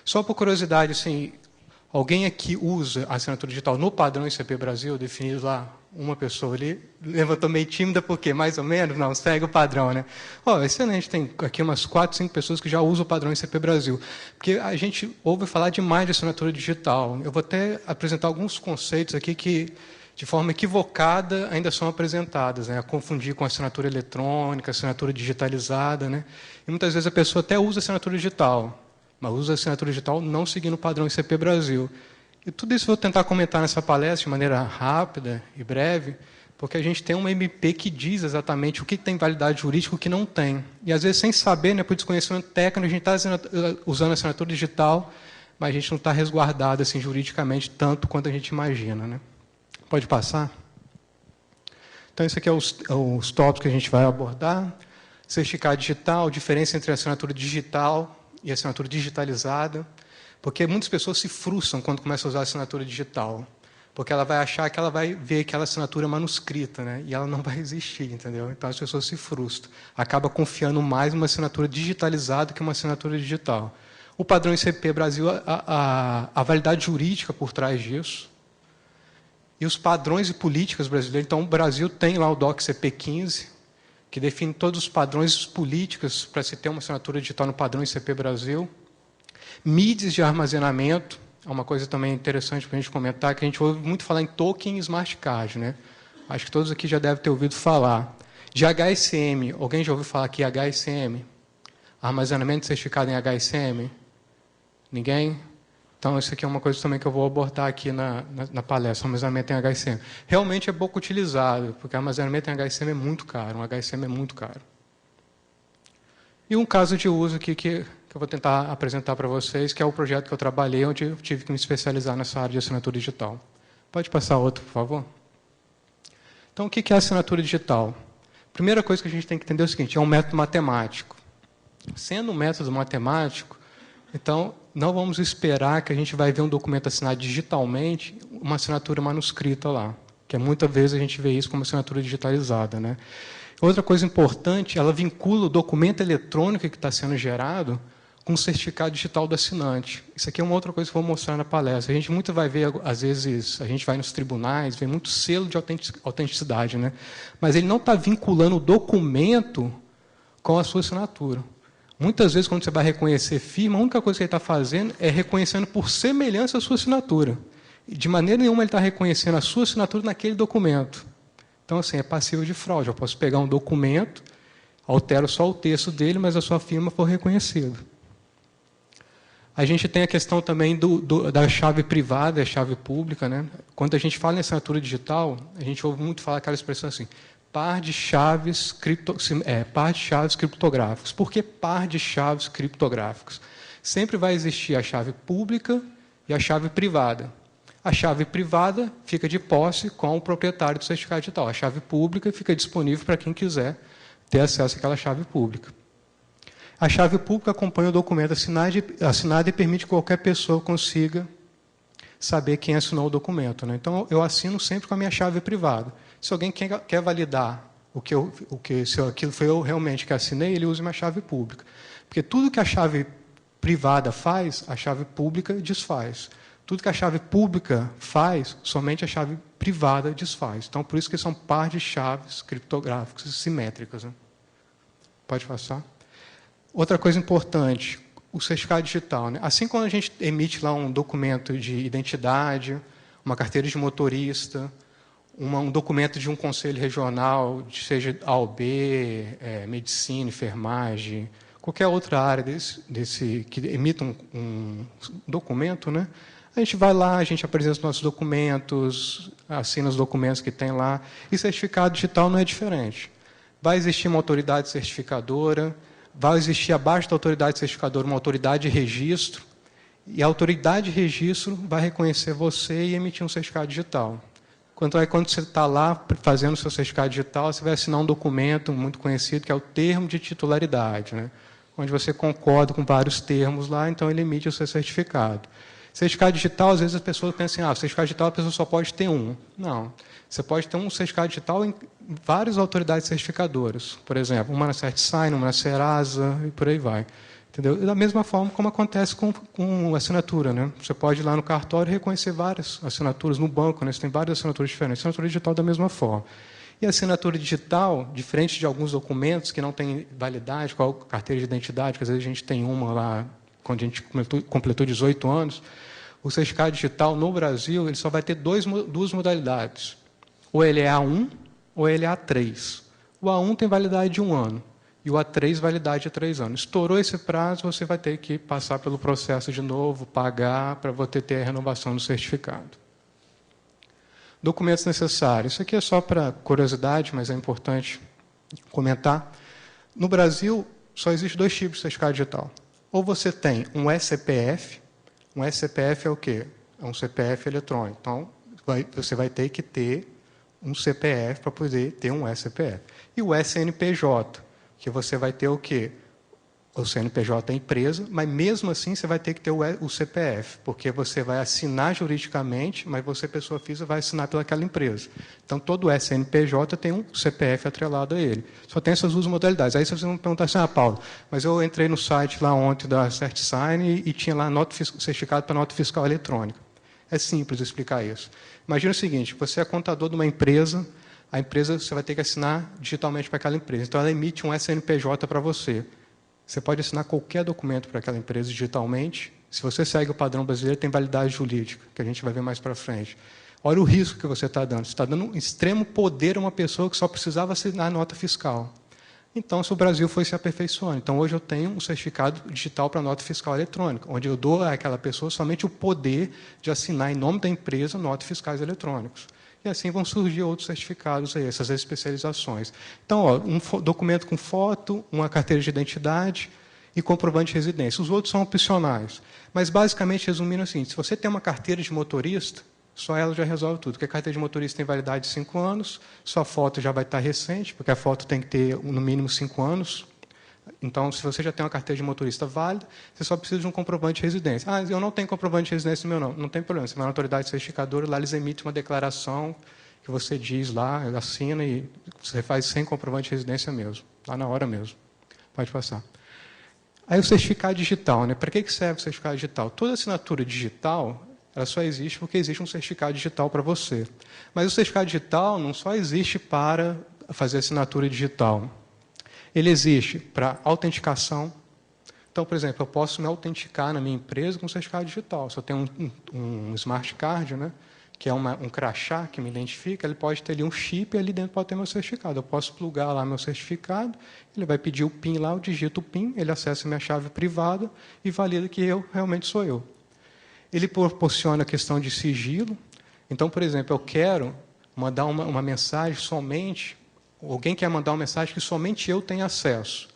Só por curiosidade, assim, alguém aqui usa a assinatura digital no padrão ICP Brasil, definido lá, uma pessoa ali, levantou meio tímida, porque mais ou menos, não, segue o padrão, né? Excelente, tem aqui umas 4, 5 pessoas que já usam o padrão ICP Brasil, porque a gente ouve falar demais de assinatura digital. Eu vou até apresentar alguns conceitos aqui que, de forma equivocada, ainda são apresentadas, né? A confundir com assinatura eletrônica, assinatura digitalizada, né? E muitas vezes a pessoa até usa assinatura digital, mas usa assinatura digital não seguindo o padrão ICP Brasil. E tudo isso eu vou tentar comentar nessa palestra de maneira rápida e breve, porque a gente tem uma MP que diz exatamente o que tem validade jurídica e o que não tem. E, às vezes, sem saber, né, por desconhecimento técnico, a gente está usando a assinatura digital, mas a gente não está resguardado assim, juridicamente tanto quanto a gente imagina. Né? Pode passar? Então, isso aqui é os tópicos que a gente vai abordar. Certificado digital, diferença entre assinatura digital e assinatura digitalizada, porque muitas pessoas se frustram quando começam a usar a assinatura digital, porque ela vai achar que ela vai ver aquela assinatura manuscrita, né? E ela não vai existir, entendeu? Então as pessoas se frustram, acaba confiando mais numa assinatura digitalizada que uma assinatura digital. O padrão ICP Brasil, a validade jurídica por trás disso, e os padrões e políticas brasileiros. Então o Brasil tem lá o DOC CP15, que define todos os padrões políticos para se ter uma assinatura digital no padrão ICP Brasil. MIDs de armazenamento, é uma coisa também interessante para a gente comentar, que a gente ouve muito falar em token e smart card, né? Acho que todos aqui já devem ter ouvido falar. De HSM, alguém já ouviu falar aqui HSM? Armazenamento certificado em HSM? Ninguém? Então, isso aqui é uma coisa também que eu vou abordar aqui na palestra, armazenamento em HSM. Realmente é pouco utilizado, porque armazenamento em HSM é muito caro, um HSM é muito caro. E um caso de uso aqui que eu vou tentar apresentar para vocês, que é o projeto que eu trabalhei, onde eu tive que me especializar nessa área de assinatura digital. Pode passar outro, por favor? Então, o que é assinatura digital? Primeira coisa que a gente tem que entender é o seguinte, é um método matemático. Sendo um método matemático, então, não vamos esperar que a gente vai ver um documento assinado digitalmente, uma assinatura manuscrita lá, que muitas vezes a gente vê isso como assinatura digitalizada. Né? Outra coisa importante, ela vincula o documento eletrônico que está sendo gerado com o certificado digital do assinante. Isso aqui é uma outra coisa que eu vou mostrar na palestra. A gente muito vai ver, às vezes, a gente vai nos tribunais, vê muito selo de autenticidade, né? Mas ele não está vinculando o documento com a sua assinatura. Muitas vezes, quando você vai reconhecer firma, a única coisa que ele está fazendo é reconhecendo por semelhança a sua assinatura. E, de maneira nenhuma, ele está reconhecendo a sua assinatura naquele documento. Então, assim, é passível de fraude. Eu posso pegar um documento, altero só o texto dele, mas a sua firma for reconhecida. A gente tem a questão também da chave privada e a chave pública. Né? Quando a gente fala em assinatura digital, a gente ouve muito falar aquela expressão assim, par de chaves criptográficas. Por que par de chaves criptográficas? Sempre vai existir a chave pública e a chave privada. A chave privada fica de posse com o proprietário do certificado digital. A chave pública fica disponível para quem quiser ter acesso àquela chave pública. A chave pública acompanha o documento assinado e permite que qualquer pessoa consiga saber quem assinou o documento. Né? Então, eu assino sempre com a minha chave privada. Se alguém quer validar se aquilo foi eu realmente que assinei, ele usa minha chave pública. Porque tudo que a chave privada faz, a chave pública desfaz. Tudo que a chave pública faz, somente a chave privada desfaz. Então, por isso que são par de chaves criptográficas simétricas. Né? Pode passar. Outra coisa importante, o certificado digital. Né? Assim como a gente emite lá um documento de identidade, uma carteira de motorista, um documento de um conselho regional, seja AOB, medicina, enfermagem, qualquer outra área que emita um documento, né? A gente vai lá, a gente apresenta os nossos documentos, assina os documentos que tem lá, e certificado digital não é diferente. Vai existir uma autoridade certificadora, vai existir abaixo da autoridade certificadora uma autoridade de registro, e a autoridade de registro vai reconhecer você e emitir um certificado digital. Quando você está lá fazendo o seu certificado digital, você vai assinar um documento muito conhecido, que é o termo de titularidade, né? Onde você concorda com vários termos lá, então ele emite o seu certificado. Certificado digital, às vezes as pessoas pensam assim, certificado digital a pessoa só pode ter um. Não. Você pode ter um certificado digital em várias autoridades certificadoras. Por exemplo, uma na CertSign, uma na Serasa, e por aí vai. Entendeu? Da mesma forma como acontece com assinatura, né? Você pode ir lá no cartório e reconhecer várias assinaturas no banco, né? Você tem várias assinaturas diferentes. Assinatura digital da mesma forma. E a assinatura digital, diferente de alguns documentos que não têm validade, qual a carteira de identidade, que às vezes a gente tem uma lá quando a gente completou 18 anos, o certificado digital no Brasil ele só vai ter duas modalidades. Ou ele é A1 ou ele é A3. O A1 tem validade de 1 ano. E o A3, validade de 3 anos. Estourou esse prazo, você vai ter que passar pelo processo de novo, pagar, para você ter a renovação do certificado. Documentos necessários. Isso aqui é só para curiosidade, mas é importante comentar. No Brasil, só existem 2 tipos de certificado digital. Ou você tem um SCPF. Um SCPF é o quê? É um CPF eletrônico. Então, você vai ter que ter um CPF para poder ter um SCPF. E o SNPJ, que você vai ter o quê? O CNPJ é empresa, mas mesmo assim você vai ter que ter o CPF, porque você vai assinar juridicamente, mas você, pessoa física, vai assinar pelaquela empresa. Então, todo SNPJ tem um CPF atrelado a ele. Só tem essas 2 modalidades. Aí vocês vão perguntar assim, Paulo, mas eu entrei no site lá ontem da CertSign e tinha lá certificado para nota fiscal eletrônica. É simples explicar isso. Imagina o seguinte, você é contador de uma empresa, a empresa você vai ter que assinar digitalmente para aquela empresa. Então, ela emite um SNPJ para você. Você pode assinar qualquer documento para aquela empresa digitalmente. Se você segue o padrão brasileiro, tem validade jurídica, que a gente vai ver mais para frente. Olha o risco que você está dando. Você está dando um extremo poder a uma pessoa que só precisava assinar a nota fiscal. Então, se o Brasil foi se aperfeiçoando. Então, hoje eu tenho um certificado digital para nota fiscal eletrônica, onde eu dou àquela pessoa somente o poder de assinar em nome da empresa notas fiscais eletrônicos. E assim vão surgir outros certificados, aí, essas especializações. Então, um documento com foto, uma carteira de identidade e comprovante de residência. Os outros são opcionais. Mas, basicamente, resumindo assim, se você tem uma carteira de motorista, só ela já resolve tudo. Porque a carteira de motorista tem validade de 5 anos, sua foto já vai estar recente, porque a foto tem que ter, no mínimo, 5 anos. Então, se você já tem uma carteira de motorista válida, você só precisa de um comprovante de residência. Ah, eu não tenho comprovante de residência no meu nome. Não tem problema. Você vai na autoridade certificadora, lá eles emitem uma declaração que você diz lá, assina e você faz sem comprovante de residência mesmo, lá na hora mesmo. Pode passar. Aí o certificado digital, né? Para que serve o certificado digital? Toda assinatura digital, ela só existe porque existe um certificado digital para você. Mas o certificado digital não só existe para fazer assinatura digital. Ele existe para autenticação. Então, por exemplo, eu posso me autenticar na minha empresa com um certificado digital. Se eu tenho um smart card, né, que é um crachá que me identifica, ele pode ter ali um chip e ali dentro pode ter meu certificado. Eu posso plugar lá meu certificado, ele vai pedir o PIN lá, eu digito o PIN, ele acessa minha chave privada e valida que eu realmente sou eu. Ele proporciona a questão de sigilo. Então, por exemplo, eu quero mandar uma mensagem somente... Alguém quer mandar uma mensagem que somente eu tenho acesso.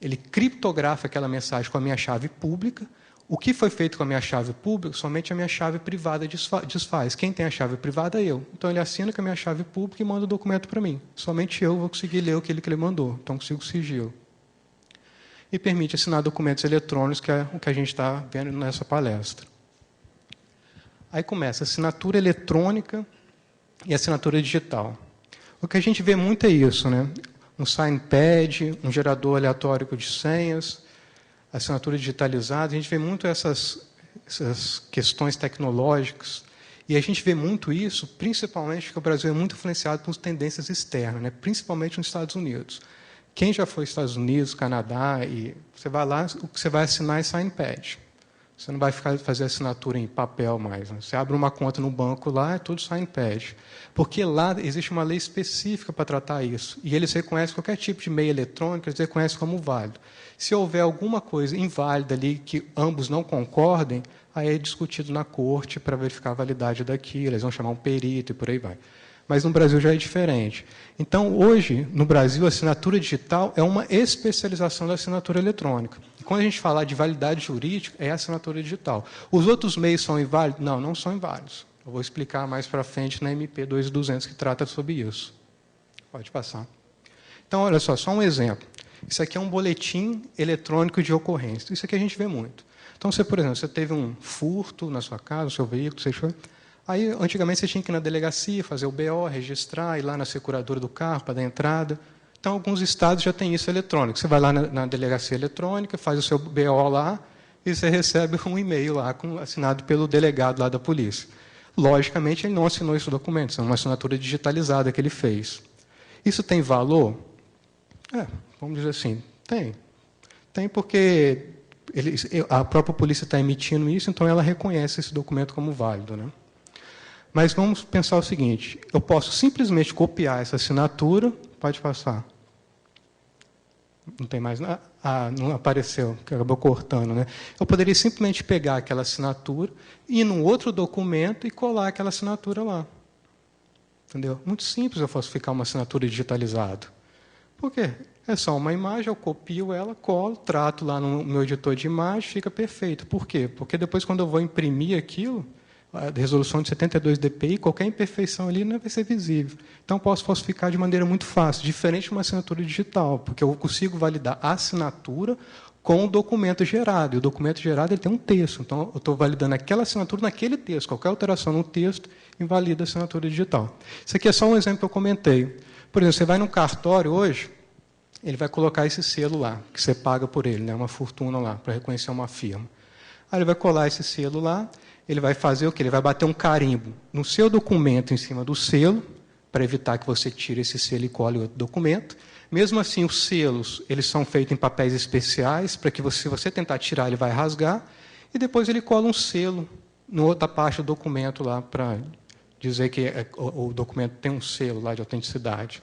Ele criptografa aquela mensagem com a minha chave pública. O que foi feito com a minha chave pública, somente a minha chave privada desfaz. Quem tem a chave privada é eu. Então, ele assina com a minha chave pública e manda o documento para mim. Somente eu vou conseguir ler aquilo que ele mandou. Então, consigo sigilo. E permite assinar documentos eletrônicos, que é o que a gente está vendo nessa palestra. Aí começa a assinatura eletrônica e assinatura digital. O que a gente vê muito é isso, né? Um signpad, um gerador aleatório de senhas, assinatura digitalizada. A gente vê muito essas questões tecnológicas. E a gente vê muito isso, principalmente porque o Brasil é muito influenciado por tendências externas, né? Principalmente nos Estados Unidos. Quem já foi aos Estados Unidos, Canadá, e você vai lá, o que você vai assinar é signpad. Você não vai fazer assinatura em papel mais. Né? Você abre uma conta no banco lá, é tudo signpad. Porque lá existe uma lei específica para tratar isso. E eles reconhecem qualquer tipo de meio eletrônico, eles reconhecem como válido. Se houver alguma coisa inválida ali que ambos não concordem, aí é discutido na corte para verificar a validade daquilo, eles vão chamar um perito e por aí vai. Mas no Brasil já é diferente. Então, hoje, no Brasil, a assinatura digital é uma especialização da assinatura eletrônica. E quando a gente falar de validade jurídica, é a assinatura digital. Os outros meios são inválidos? Não, não são inválidos. Eu vou explicar mais para frente na MP 2200, que trata sobre isso. Pode passar. Então, olha só um exemplo. Isso aqui é um boletim eletrônico de ocorrência. Isso aqui a gente vê muito. Então, você, por exemplo, você teve um furto na sua casa, no seu veículo, você foi... Aí, antigamente, você tinha que ir na delegacia, fazer o BO, registrar, ir lá na seguradora do carro para dar entrada. Então, alguns estados já têm isso eletrônico. Você vai lá na delegacia eletrônica, faz o seu BO lá, e você recebe um e-mail lá, assinado pelo delegado lá da polícia. Logicamente, ele não assinou esse documento, isso é uma assinatura digitalizada que ele fez. Isso tem valor? Vamos dizer assim, tem. Tem porque a própria polícia está emitindo isso, então ela reconhece esse documento como válido, né? Mas vamos pensar o seguinte, eu posso simplesmente copiar essa assinatura, pode passar. Não tem mais nada. Não apareceu, que acabou cortando, né? Eu poderia simplesmente pegar aquela assinatura, ir num outro documento e colar aquela assinatura lá. Entendeu? Muito simples eu falsificar uma assinatura digitalizada. Por quê? É só uma imagem, eu copio ela, colo, trato lá no meu editor de imagem, fica perfeito. Por quê? Porque depois, quando eu vou imprimir aquilo, a resolução de 72 dpi, qualquer imperfeição ali não vai ser visível. Então, eu posso falsificar de maneira muito fácil, diferente de uma assinatura digital, porque eu consigo validar a assinatura com o documento gerado. E o documento gerado ele tem um texto. Então, eu estou validando aquela assinatura naquele texto. Qualquer alteração no texto invalida a assinatura digital. Isso aqui é só um exemplo que eu comentei. Por exemplo, você vai num cartório hoje, ele vai colocar esse selo lá, que você paga por ele, né, uma fortuna lá, para reconhecer uma firma. Aí ele vai colar esse selo lá, ele vai fazer o quê? Ele vai bater um carimbo no seu documento em cima do selo, para evitar que você tire esse selo e cole outro documento. Mesmo assim, os selos eles são feitos em papéis especiais, para que se você tentar tirar, ele vai rasgar, e depois ele cola um selo na outra parte do documento lá, para dizer que o documento tem um selo lá de autenticidade.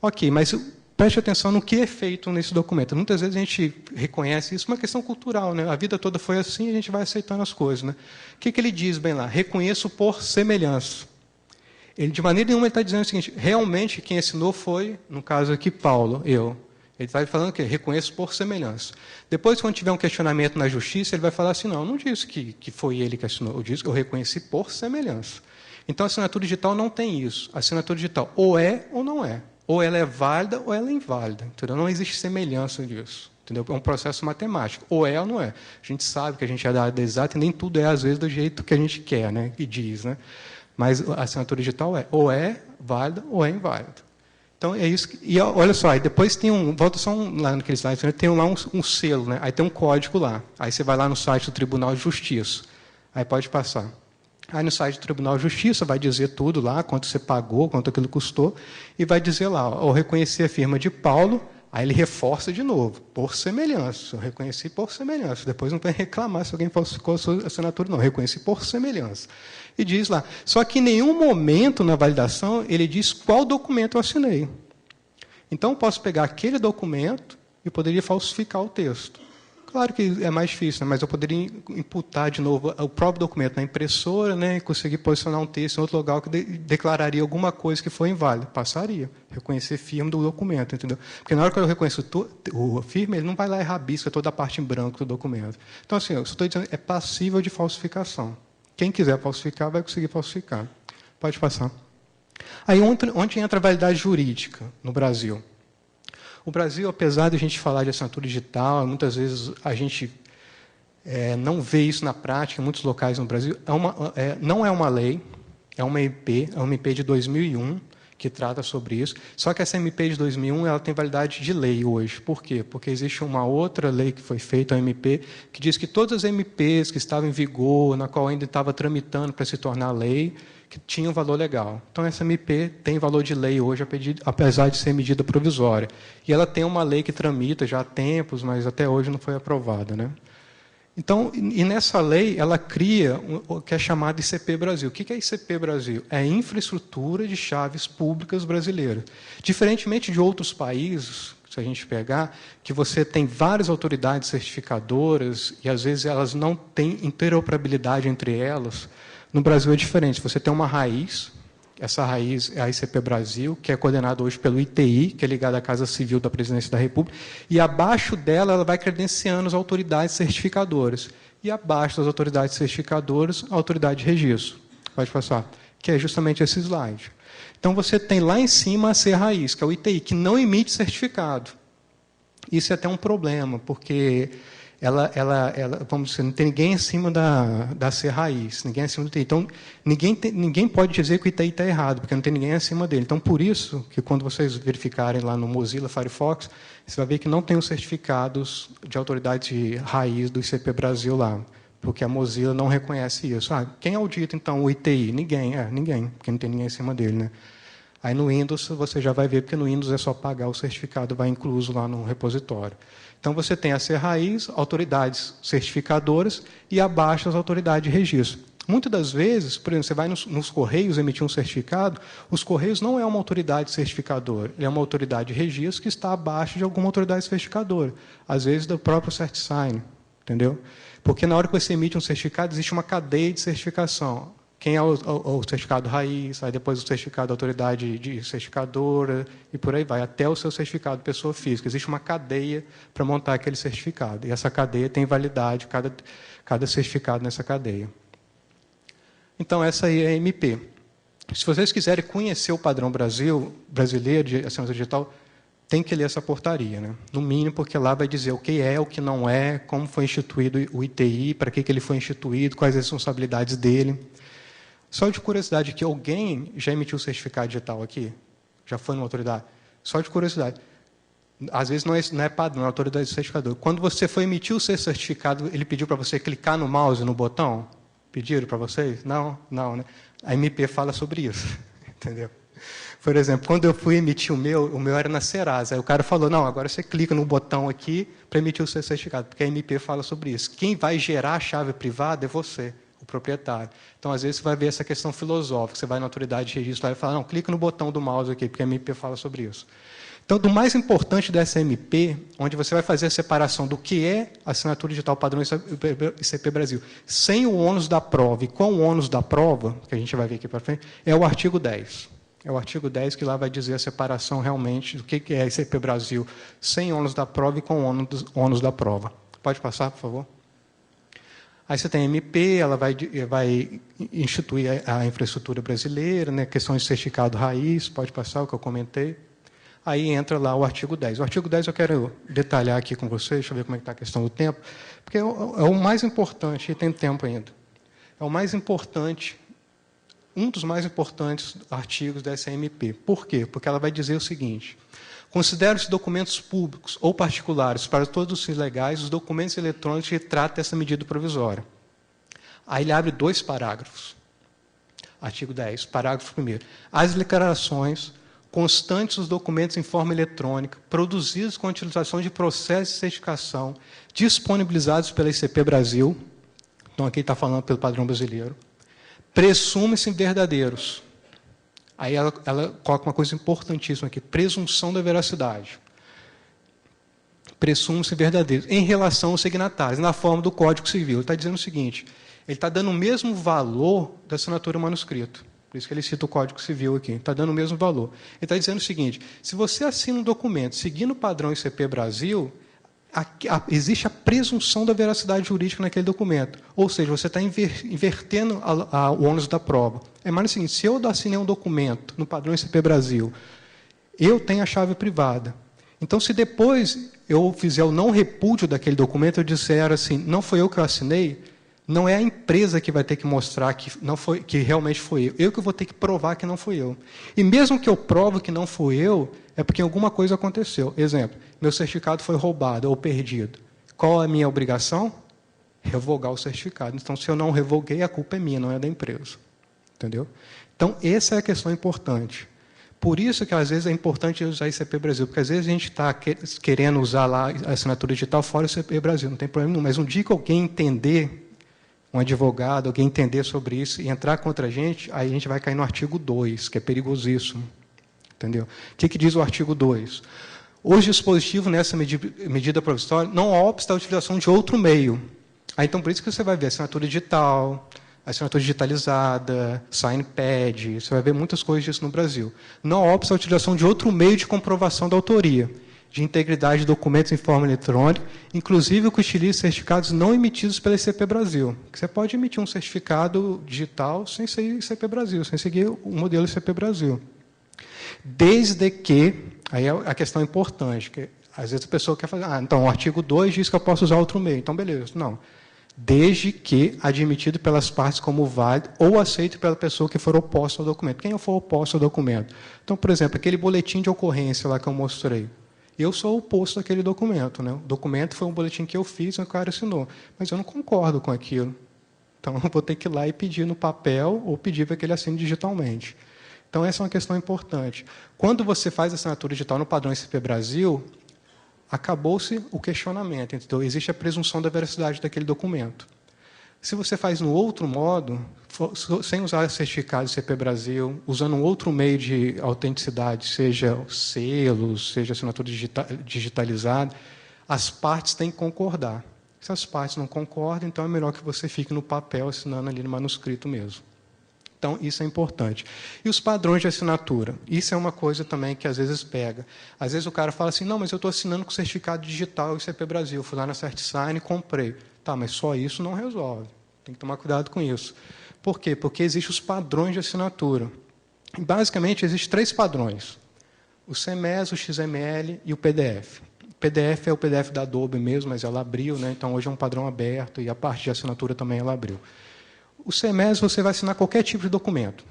Ok, mas preste atenção no que é feito nesse documento. Muitas vezes a gente reconhece isso, uma questão cultural, né? A vida toda foi assim e a gente vai aceitando as coisas, né? O que ele diz bem lá? Reconheço por semelhança. Ele, de maneira nenhuma, ele está dizendo o seguinte, realmente quem assinou foi, no caso aqui, Paulo, eu. Ele está falando que reconheço por semelhança. Depois, quando tiver um questionamento na justiça, ele vai falar assim, não disse que foi ele que assinou, eu disse que eu reconheci por semelhança. Então, a assinatura digital não tem isso. A assinatura digital ou é ou não é. Ou ela é válida ou ela é inválida. Entendeu? Não existe semelhança disso. Entendeu? É um processo matemático. Ou é ou não é. A gente sabe que a gente é da área exata e nem tudo é, às vezes, do jeito que a gente quer, né? E diz. Né? Mas a assinatura digital é ou é válida ou é inválida. Então, é isso. E olha só, aí depois tem volta só lá naquele slide, tem lá um selo, né? Aí tem um código lá. Aí você vai lá no site do Tribunal de Justiça. Aí pode passar. Aí no site do Tribunal de Justiça vai dizer tudo lá, quanto você pagou, quanto aquilo custou, e vai dizer lá, ó, eu reconheci a firma de Paulo, aí ele reforça de novo, por semelhança. Eu reconheci por semelhança. Depois não vai reclamar se alguém falsificou a sua assinatura, não. Eu reconheci por semelhança. E diz lá, só que em nenhum momento na validação ele diz qual documento eu assinei. Então, eu posso pegar aquele documento e poderia falsificar o texto. Claro que é mais difícil, né? Mas eu poderia imputar de novo o próprio documento na impressora, né? E conseguir posicionar um texto em outro lugar que declararia alguma coisa que foi inválida. Passaria. Reconhecer firma do documento, entendeu? Porque na hora que eu reconheço o firma, ele não vai lá e rabisca toda a parte em branco do documento. Então, assim, eu estou dizendo, é passível de falsificação. Quem quiser falsificar, vai conseguir falsificar. Pode passar. Aí, onde entra a validade jurídica no Brasil? O Brasil, apesar de a gente falar de assinatura digital, muitas vezes a gente não vê isso na prática, em muitos locais no Brasil. Não é uma lei, é uma MP de 2001, que trata sobre isso. Só que essa MP de 2001 ela tem validade de lei hoje. Por quê? Porque existe uma outra lei que foi feita, a MP, que diz que todas as MPs que estavam em vigor, na qual ainda estava tramitando para se tornar lei, que tinham valor legal. Então, essa MP tem valor de lei hoje, apesar de ser medida provisória. E ela tem uma lei que tramita já há tempos, mas até hoje não foi aprovada, né? Então, e nessa lei, ela cria o que é chamado ICP Brasil. O que é ICP Brasil? É a Infraestrutura de Chaves Públicas Brasileira. Diferentemente de outros países, se a gente pegar, que você tem várias autoridades certificadoras e, às vezes, elas não têm interoperabilidade entre elas, no Brasil é diferente. Você tem uma raiz, essa raiz é a ICP Brasil, que é coordenada hoje pelo ITI, que é ligada à Casa Civil da Presidência da República, e abaixo dela ela vai credenciando as autoridades certificadoras. E abaixo das autoridades certificadoras, a autoridade de registro. Pode passar. Que é justamente esse slide. Então, você tem lá em cima a C-Raiz, que é o ITI, que não emite certificado. Isso é até um problema, porque vamos dizer, não tem ninguém acima da C raiz, ninguém acima do ITI. Então, ninguém pode dizer que o ITI está errado, porque não tem ninguém acima dele. Então, por isso que quando vocês verificarem lá no Mozilla Firefox, você vai ver que não tem os certificados de autoridade de raiz do ICP Brasil lá, porque a Mozilla não reconhece isso. Quem audita, então, o ITI? Ninguém, porque não tem ninguém acima dele, né? Aí no Windows você já vai ver, porque no Windows é só pagar o certificado, vai incluso lá no repositório. Então você tem a C raiz, autoridades certificadoras e abaixo as autoridades de registro. Muitas das vezes, por exemplo, você vai nos Correios emitir um certificado, os Correios não é uma autoridade certificadora, ele é uma autoridade de registro que está abaixo de alguma autoridade certificadora, às vezes do próprio CertSign, entendeu? Porque na hora que você emite um certificado, existe uma cadeia de certificação. Quem é o certificado raiz, aí depois o certificado da autoridade de certificadora, e por aí vai, até o seu certificado de pessoa física. Existe uma cadeia para montar aquele certificado. E essa cadeia tem validade, cada certificado nessa cadeia. Então, essa aí é a MP. Se vocês quiserem conhecer o padrão brasileiro de assinatura digital, tem que ler essa portaria, né? No mínimo, porque lá vai dizer o que é, o que não é, como foi instituído o ITI, para que ele foi instituído, quais as responsabilidades dele. Só de curiosidade, que alguém já emitiu o certificado digital aqui? Já foi numa autoridade? Só de curiosidade. Às vezes não é padrão, é autoridade certificadora. Quando você foi emitir o seu certificado, ele pediu para você clicar no mouse, no botão? Pediram para vocês? Não, né? A MP fala sobre isso, entendeu? Por exemplo, quando eu fui emitir o meu era na Serasa. Aí o cara falou, não, agora você clica no botão aqui para emitir o seu certificado, porque a MP fala sobre isso. Quem vai gerar a chave privada é você, o proprietário. Então, às vezes, você vai ver essa questão filosófica. Você vai na autoridade de registro lá e fala, não, clica no botão do mouse aqui, porque a MP fala sobre isso. Então, do mais importante dessa MP, onde você vai fazer a separação do que é assinatura digital padrão ICP Brasil, sem o ônus da prova e com o ônus da prova, que a gente vai ver aqui para frente, é o artigo 10. É o artigo 10 que lá vai dizer a separação realmente do que é ICP Brasil, sem ônus da prova e com ônus da prova. Pode passar, por favor? Aí você tem a MP, ela vai instituir a infraestrutura brasileira, né, questão de certificado raiz, pode passar o que eu comentei. Aí entra lá o artigo 10. O artigo 10 eu quero detalhar aqui com vocês, deixa eu ver como é que está a questão do tempo, porque é o mais importante, e tem tempo ainda. É o mais importante, um dos mais importantes artigos dessa MP. Por quê? Porque ela vai dizer o seguinte: considera-se documentos públicos ou particulares para todos os fins legais os documentos eletrônicos que tratam essa medida provisória. Aí ele abre 2 parágrafos. Artigo 10, parágrafo 1º. As declarações constantes dos documentos em forma eletrônica, produzidos com a utilização de processos de certificação, disponibilizados pela ICP Brasil, então aqui está falando pelo padrão brasileiro, presume-se verdadeiros. Aí ela coloca uma coisa importantíssima aqui, presunção da veracidade. Presume-se verdadeiro, em relação aos signatários, na forma do Código Civil. Ele está dizendo o seguinte, ele está dando o mesmo valor da assinatura manuscrito. Por isso que ele cita o Código Civil aqui, está dando o mesmo valor. Ele está dizendo o seguinte, se você assina um documento seguindo o padrão ICP Brasil, existe a presunção da veracidade jurídica naquele documento. Ou seja, você está invertendo o ônus da prova. É mais o seguinte, se eu assinei um documento no padrão ICP Brasil, eu tenho a chave privada. Então, se depois eu fizer o não repúdio daquele documento, eu disser assim, não foi eu que eu assinei, não é a empresa que vai ter que mostrar que realmente foi eu que vou ter que provar que não fui eu. E mesmo que eu provo que não fui eu, é porque alguma coisa aconteceu. Exemplo, meu certificado foi roubado ou perdido. Qual é a minha obrigação? Revogar o certificado. Então, se eu não revoguei, a culpa é minha, não é da empresa. Entendeu? Então, essa é a questão importante. Por isso que, às vezes, é importante usar ICP Brasil, porque, às vezes, a gente está querendo usar lá a assinatura digital fora do ICP Brasil, não tem problema nenhum. Mas um dia que alguém entender, um advogado, alguém entender sobre isso e entrar contra a gente, aí a gente vai cair no artigo 2, que é perigosíssimo. Entendeu? O que diz o artigo 2? O dispositivo nessa medida provisória não obsta a utilização de outro meio. Aí, então, por isso que você vai ver assinatura digital, assinatura digitalizada, signpad, você vai ver muitas coisas disso no Brasil. Não obsta a utilização de outro meio de comprovação da autoria, de integridade de documentos em forma eletrônica, inclusive que utilize certificados não emitidos pela ICP Brasil. Você pode emitir um certificado digital sem ser ICP Brasil, sem seguir o modelo ICP Brasil. Desde que, aí é a questão importante, que Às vezes a pessoa quer fazer, então o artigo 2 diz que eu posso usar outro meio. Então, beleza. Não. Desde que admitido pelas partes como válido ou aceito pela pessoa que for oposta ao documento. Quem for oposto ao documento? Então, por exemplo, aquele boletim de ocorrência lá que eu mostrei. Eu sou oposto àquele documento. Né? O documento foi um boletim que eu fiz e o cara assinou. Mas eu não concordo com aquilo. Então, eu vou ter que ir lá e pedir no papel ou pedir para que ele assine digitalmente. Então, essa é uma questão importante. Quando você faz assinatura digital no padrão ICP Brasil, acabou-se o questionamento. Então, existe a presunção da veracidade daquele documento. Se você faz no outro modo, sem usar certificado ICP Brasil, usando um outro meio de autenticidade, seja selos, seja assinatura digitalizada, as partes têm que concordar. Se as partes não concordam, então é melhor que você fique no papel, assinando ali no manuscrito mesmo. Então, isso é importante. E os padrões de assinatura? Isso é uma coisa também que às vezes pega. Às vezes o cara fala assim, não, mas eu estou assinando com certificado digital ICP Brasil, fui lá na CertSign e comprei. Tá, mas só isso não resolve. Tem que tomar cuidado com isso. Por quê? Porque existem os padrões de assinatura. E, basicamente, existem 3 padrões. O CMS, o XML e o PDF. O PDF é o PDF da Adobe mesmo, mas ela abriu, né? Então hoje é um padrão aberto e a parte de assinatura também ela abriu. O CMS você vai assinar qualquer tipo de documento,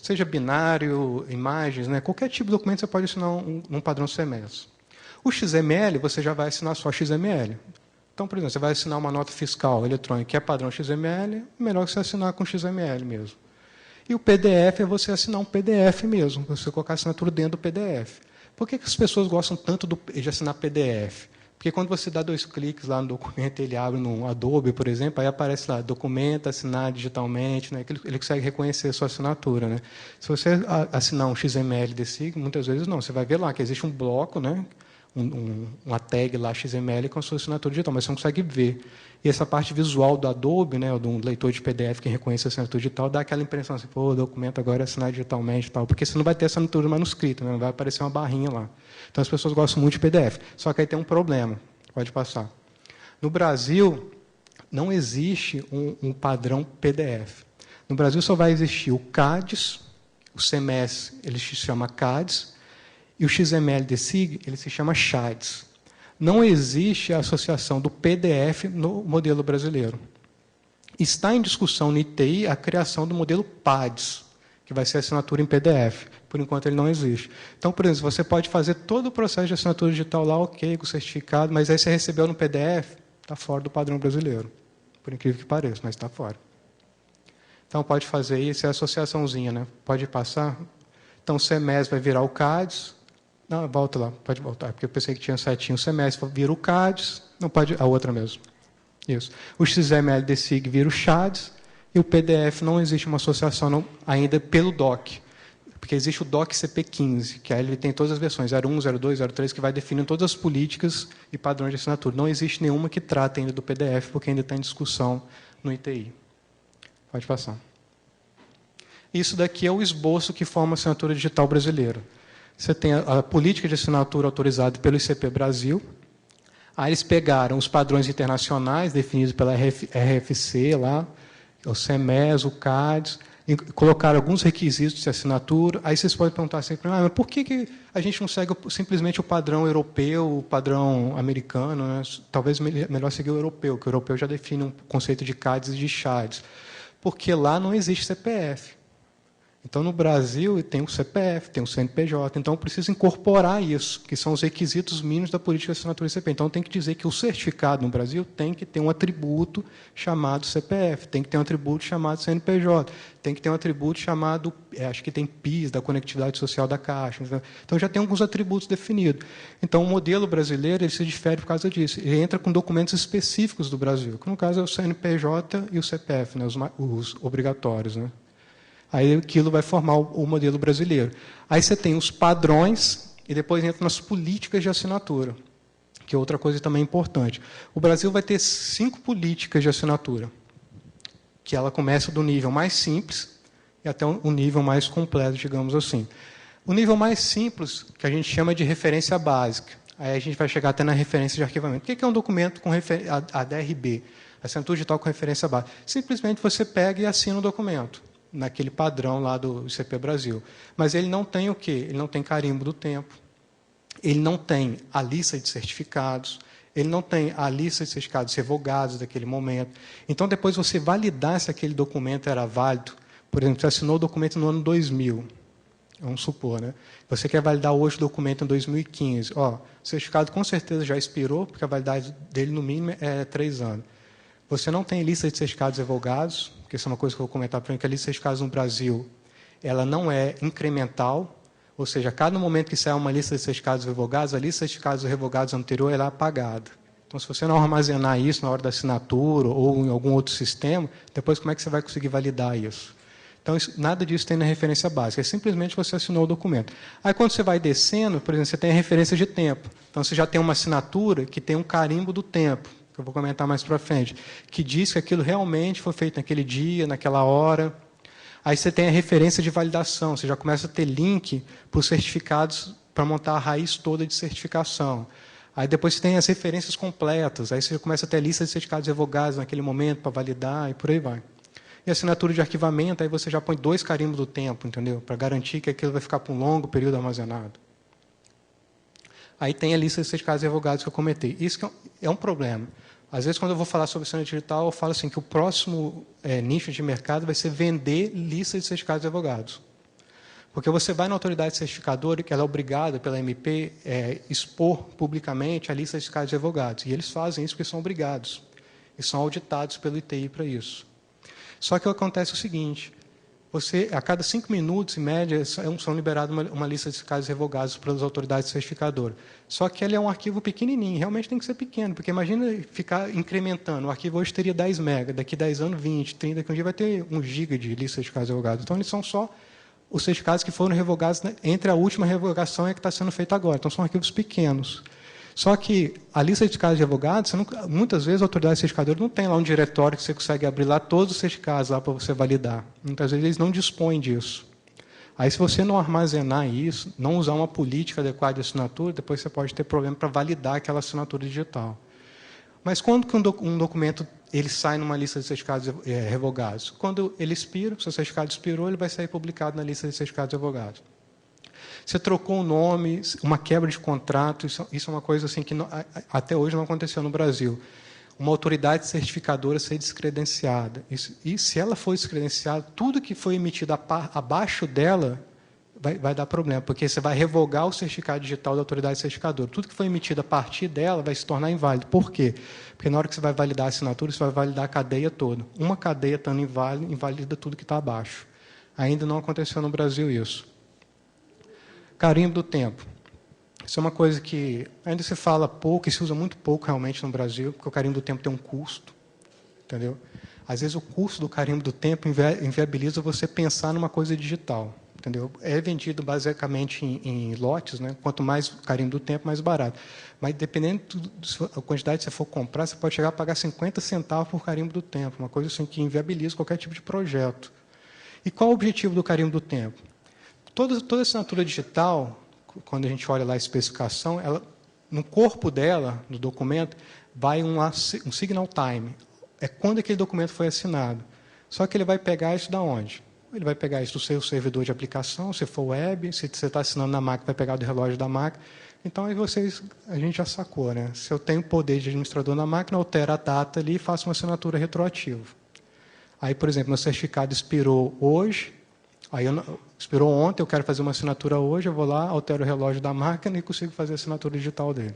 seja binário, imagens, né? Qualquer tipo de documento você pode assinar um padrão CMS. O XML você já vai assinar só XML. Então, por exemplo, você vai assinar uma nota fiscal eletrônica que é padrão XML, melhor você assinar com XML mesmo. E o PDF é você assinar um PDF mesmo, você colocar a assinatura dentro do PDF. Por que as pessoas gostam tanto de assinar PDF? Porque quando você dá 2 cliques lá no documento, ele abre no Adobe, por exemplo, aí aparece lá, documento, assinar digitalmente, né? Ele consegue reconhecer a sua assinatura. Né? Se você assinar um XML desse, muitas vezes não. Você vai ver lá que existe um bloco, né? Uma tag lá XML com a sua assinatura digital, mas você não consegue ver. E essa parte visual do Adobe, né, do leitor de PDF que reconhece a assinatura digital, dá aquela impressão assim, pô, o documento agora é assinado digitalmente, tal, porque você não vai ter assinatura manuscrita, né, vai aparecer uma barrinha lá. Então as pessoas gostam muito de PDF. Só que aí tem um problema, pode passar. No Brasil, não existe um padrão PDF. No Brasil só vai existir o CADES, o CMS ele se chama CADES, e o XML de SIG ele se chama CHADES. Não existe a associação do PDF no modelo brasileiro. Está em discussão no ITI a criação do modelo PADES, que vai ser assinatura em PDF. Por enquanto, ele não existe. Então, por exemplo, você pode fazer todo o processo de assinatura digital lá, ok, com o certificado, mas aí você recebeu no PDF, está fora do padrão brasileiro. Por incrível que pareça, mas está fora. Então, pode fazer isso, é a associaçãozinha, né? Pode passar. Então, o CMS vai virar o CADES. Não, volta lá, pode voltar, porque eu pensei que tinha setinho. O CMS vira o CADES, não pode, a outra mesmo. Isso. O XML de SIG vira o CHADES, e o PDF não existe uma associação ainda pelo DOC, porque existe o DOC CP15, que aí ele tem todas as versões, 01, 02, 03, que vai definindo todas as políticas e padrões de assinatura. Não existe nenhuma que trata ainda do PDF, porque ainda está em discussão no ITI. Pode passar. Isso daqui é o esboço que forma a assinatura digital brasileira. Você tem a política de assinatura autorizada pelo ICP Brasil. Aí eles pegaram os padrões internacionais definidos pela RFC, lá, o CMS, o CADES, e colocaram alguns requisitos de assinatura. Aí vocês podem perguntar sempre, mas por que a gente não segue simplesmente o padrão europeu, o padrão americano? Né? Talvez melhor seguir o europeu, que o europeu já define um conceito de CADES e de CHADES. Porque lá não existe CPF. Então, no Brasil, tem o CPF, tem o CNPJ. Então, precisa incorporar isso, que são os requisitos mínimos da política de assinatura ICP. Então, tem que dizer que o certificado no Brasil tem que ter um atributo chamado CPF, tem que ter um atributo chamado CNPJ, tem que ter um atributo chamado, acho que tem PIS, da Conectividade Social da Caixa. Então, já tem alguns atributos definidos. Então, o modelo brasileiro ele se difere por causa disso. Ele entra com documentos específicos do Brasil, que, no caso, é o CNPJ e o CPF, né, os obrigatórios, né? Aí aquilo vai formar o modelo brasileiro. Aí você tem os padrões e depois entra nas políticas de assinatura, que é outra coisa também importante. O Brasil vai ter 5 políticas de assinatura, que ela começa do nível mais simples e até um nível mais completo, digamos assim. O nível mais simples, que a gente chama de referência básica. Aí a gente vai chegar até na referência de arquivamento. O que é um documento com a DRB, assinatura digital com referência básica? Simplesmente você pega e assina o documento naquele padrão lá do ICP Brasil. Mas ele não tem o quê? Ele não tem carimbo do tempo, ele não tem a lista de certificados, ele não tem a lista de certificados revogados daquele momento. Então, depois você validar se aquele documento era válido. Por exemplo, você assinou o documento no ano 2000, vamos supor, né? Você quer validar hoje o documento em 2015. Ó, o certificado com certeza já expirou, porque a validade dele, no mínimo, é 3 anos. Você não tem lista de certificados revogados, porque isso é uma coisa que eu vou comentar para mim, que a lista de certificados no Brasil, ela não é incremental, ou seja, a cada momento que sai uma lista de certificados revogados, a lista de certificados revogados anterior ela é apagada. Então, se você não armazenar isso na hora da assinatura ou em algum outro sistema, depois como é que você vai conseguir validar isso? Então, nada disso tem na referência básica, é simplesmente você assinou o documento. Aí, quando você vai descendo, por exemplo, você tem a referência de tempo. Então, você já tem uma assinatura que tem um carimbo do tempo, que eu vou comentar mais para frente, que diz que aquilo realmente foi feito naquele dia, naquela hora. Aí você tem a referência de validação, você já começa a ter link para os certificados para montar a raiz toda de certificação. Aí depois você tem as referências completas, aí você começa a ter a lista de certificados revogados naquele momento para validar e por aí vai. E assinatura de arquivamento, aí você já põe 2 carimbos do tempo, entendeu? Para garantir que aquilo vai ficar por um longo período armazenado. Aí tem a lista de certificados revogados que eu comentei. Isso que é um problema. Às vezes, quando eu vou falar sobre assinatura digital, eu falo assim que o próximo nicho de mercado vai ser vender listas de certificados revogados. Porque você vai na autoridade certificadora, que ela é obrigada pela MP expor publicamente a lista de certificados revogados. E eles fazem isso porque são obrigados. E são auditados pelo ITI para isso. Só que acontece o seguinte, você, a cada 5 minutos, em média, são liberados uma lista de certificados revogados pelas autoridades certificadoras. Só que ele é um arquivo pequenininho, realmente tem que ser pequeno, porque imagina ficar incrementando. O arquivo hoje teria 10 MB, daqui a 10 anos, 20, 30, daqui a um dia vai ter 1 GB de lista de certificados revogados. Então, eles são só os certificados que foram revogados entre a última revogação e a que está sendo feita agora. Então, são arquivos pequenos. Só que a lista de certificados de advogados, muitas vezes a autoridade certificadora não tem lá um diretório que você consegue abrir lá todos os certificados lá para você validar. Muitas vezes eles não dispõem disso. Aí, se você não armazenar isso, não usar uma política adequada de assinatura, depois você pode ter problema para validar aquela assinatura digital. Mas quando que um documento ele sai numa lista de certificados revogados? Quando ele expira, o seu certificado expirou, ele vai sair publicado na lista de certificados revogados. Você trocou o nome, uma quebra de contrato, isso é uma coisa assim que até hoje não aconteceu no Brasil. Uma autoridade certificadora ser descredenciada. E se ela for descredenciada, tudo que foi emitido abaixo dela vai dar problema, porque você vai revogar o certificado digital da autoridade certificadora. Tudo que foi emitido a partir dela vai se tornar inválido. Por quê? Porque na hora que você vai validar a assinatura, você vai validar a cadeia toda. Uma cadeia estando inválida, invalida tudo que está abaixo. Ainda não aconteceu no Brasil isso. Carimbo do tempo. Isso é uma coisa que ainda se fala pouco e se usa muito pouco realmente no Brasil, porque o carimbo do tempo tem um custo, entendeu? Às vezes o custo do carimbo do tempo inviabiliza você pensar numa coisa digital, entendeu? É vendido basicamente em lotes, né? Quanto mais carimbo do tempo, mais barato. Mas dependendo da quantidade que você for comprar, você pode chegar a pagar 50 centavos por carimbo do tempo, uma coisa assim que inviabiliza qualquer tipo de projeto. E qual é o objetivo do carimbo do tempo? Toda assinatura digital, quando a gente olha lá a especificação, no corpo dela, no documento, vai um signal time. É quando aquele documento foi assinado. Só que ele vai pegar isso da onde? Ele vai pegar isso do seu servidor de aplicação, se for web, se você está assinando na máquina, vai pegar do relógio da máquina. Então, aí a gente já sacou, né? Se eu tenho poder de administrador na máquina, altero a data ali e faço uma assinatura retroativa. Aí, por exemplo, meu certificado expirou hoje, aí expirou ontem, eu quero fazer uma assinatura hoje, eu vou lá, altero o relógio da máquina e consigo fazer a assinatura digital dele.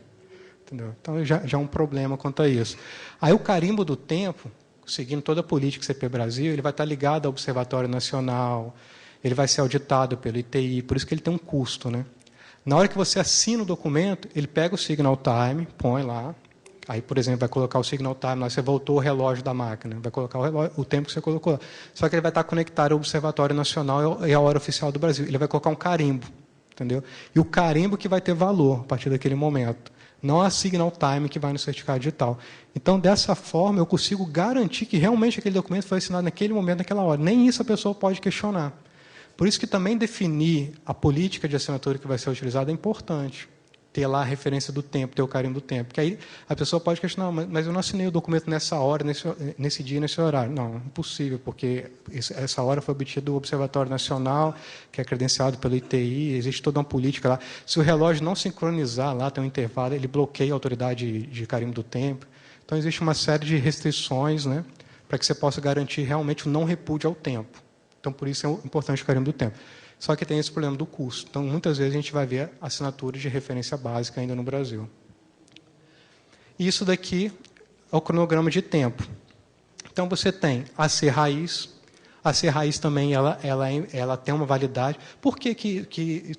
Entendeu? Então, já é um problema quanto a isso. Aí, o carimbo do tempo, seguindo toda a política CP Brasil, ele vai estar ligado ao Observatório Nacional, ele vai ser auditado pelo ITI, por isso que ele tem um custo, né? Na hora que você assina o documento, ele pega o signal time, põe lá, aí, por exemplo, vai colocar o signal time, lá você voltou o relógio da máquina, vai colocar o tempo que você colocou lá. Só que ele vai estar conectado ao Observatório Nacional e à Hora Oficial do Brasil. Ele vai colocar um carimbo, entendeu? E o carimbo que vai ter valor a partir daquele momento. Não a signal time que vai no certificado digital. Então, dessa forma, eu consigo garantir que realmente aquele documento foi assinado naquele momento, naquela hora. Nem isso a pessoa pode questionar. Por isso que também definir a política de assinatura que vai ser utilizada é importante. ter lá a referência do tempo, ter o carimbo do tempo. Porque aí a pessoa pode questionar, mas eu não assinei o documento nessa hora, nesse dia, nesse horário. Não, impossível, porque essa hora foi obtida do Observatório Nacional, que é credenciado pelo ITI, existe toda uma política lá. Se o relógio não sincronizar lá, tem um intervalo, ele bloqueia a autoridade de carimbo do tempo. Então, existe uma série de restrições, né, para que você possa garantir realmente o não repúdio ao tempo. Então, por isso é importante o carimbo do tempo. Só que tem esse problema do custo. Então, muitas vezes, a gente vai ver assinaturas de referência básica ainda no Brasil. E isso daqui é o cronograma de tempo. Então, você tem a C raiz. A C raiz também ela tem uma validade. Por que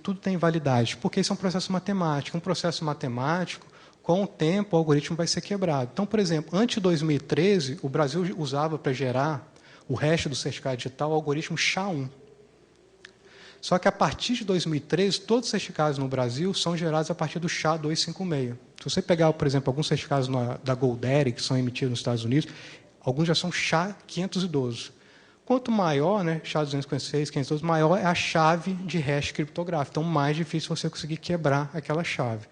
tudo tem validade? Porque isso é um processo matemático. Um processo matemático, com o tempo, o algoritmo vai ser quebrado. Então, por exemplo, antes de 2013, o Brasil usava para gerar o resto do certificado digital o algoritmo SHA-1. Só que, a partir de 2013, todos os certificados no Brasil são gerados a partir do SHA-256. Se você pegar, por exemplo, alguns certificados da GoDaddy, que são emitidos nos Estados Unidos, alguns já são SHA-512. Quanto maior, né, SHA-256, 512, maior é a chave de hash criptográfico. Então, mais difícil você conseguir quebrar aquela chave.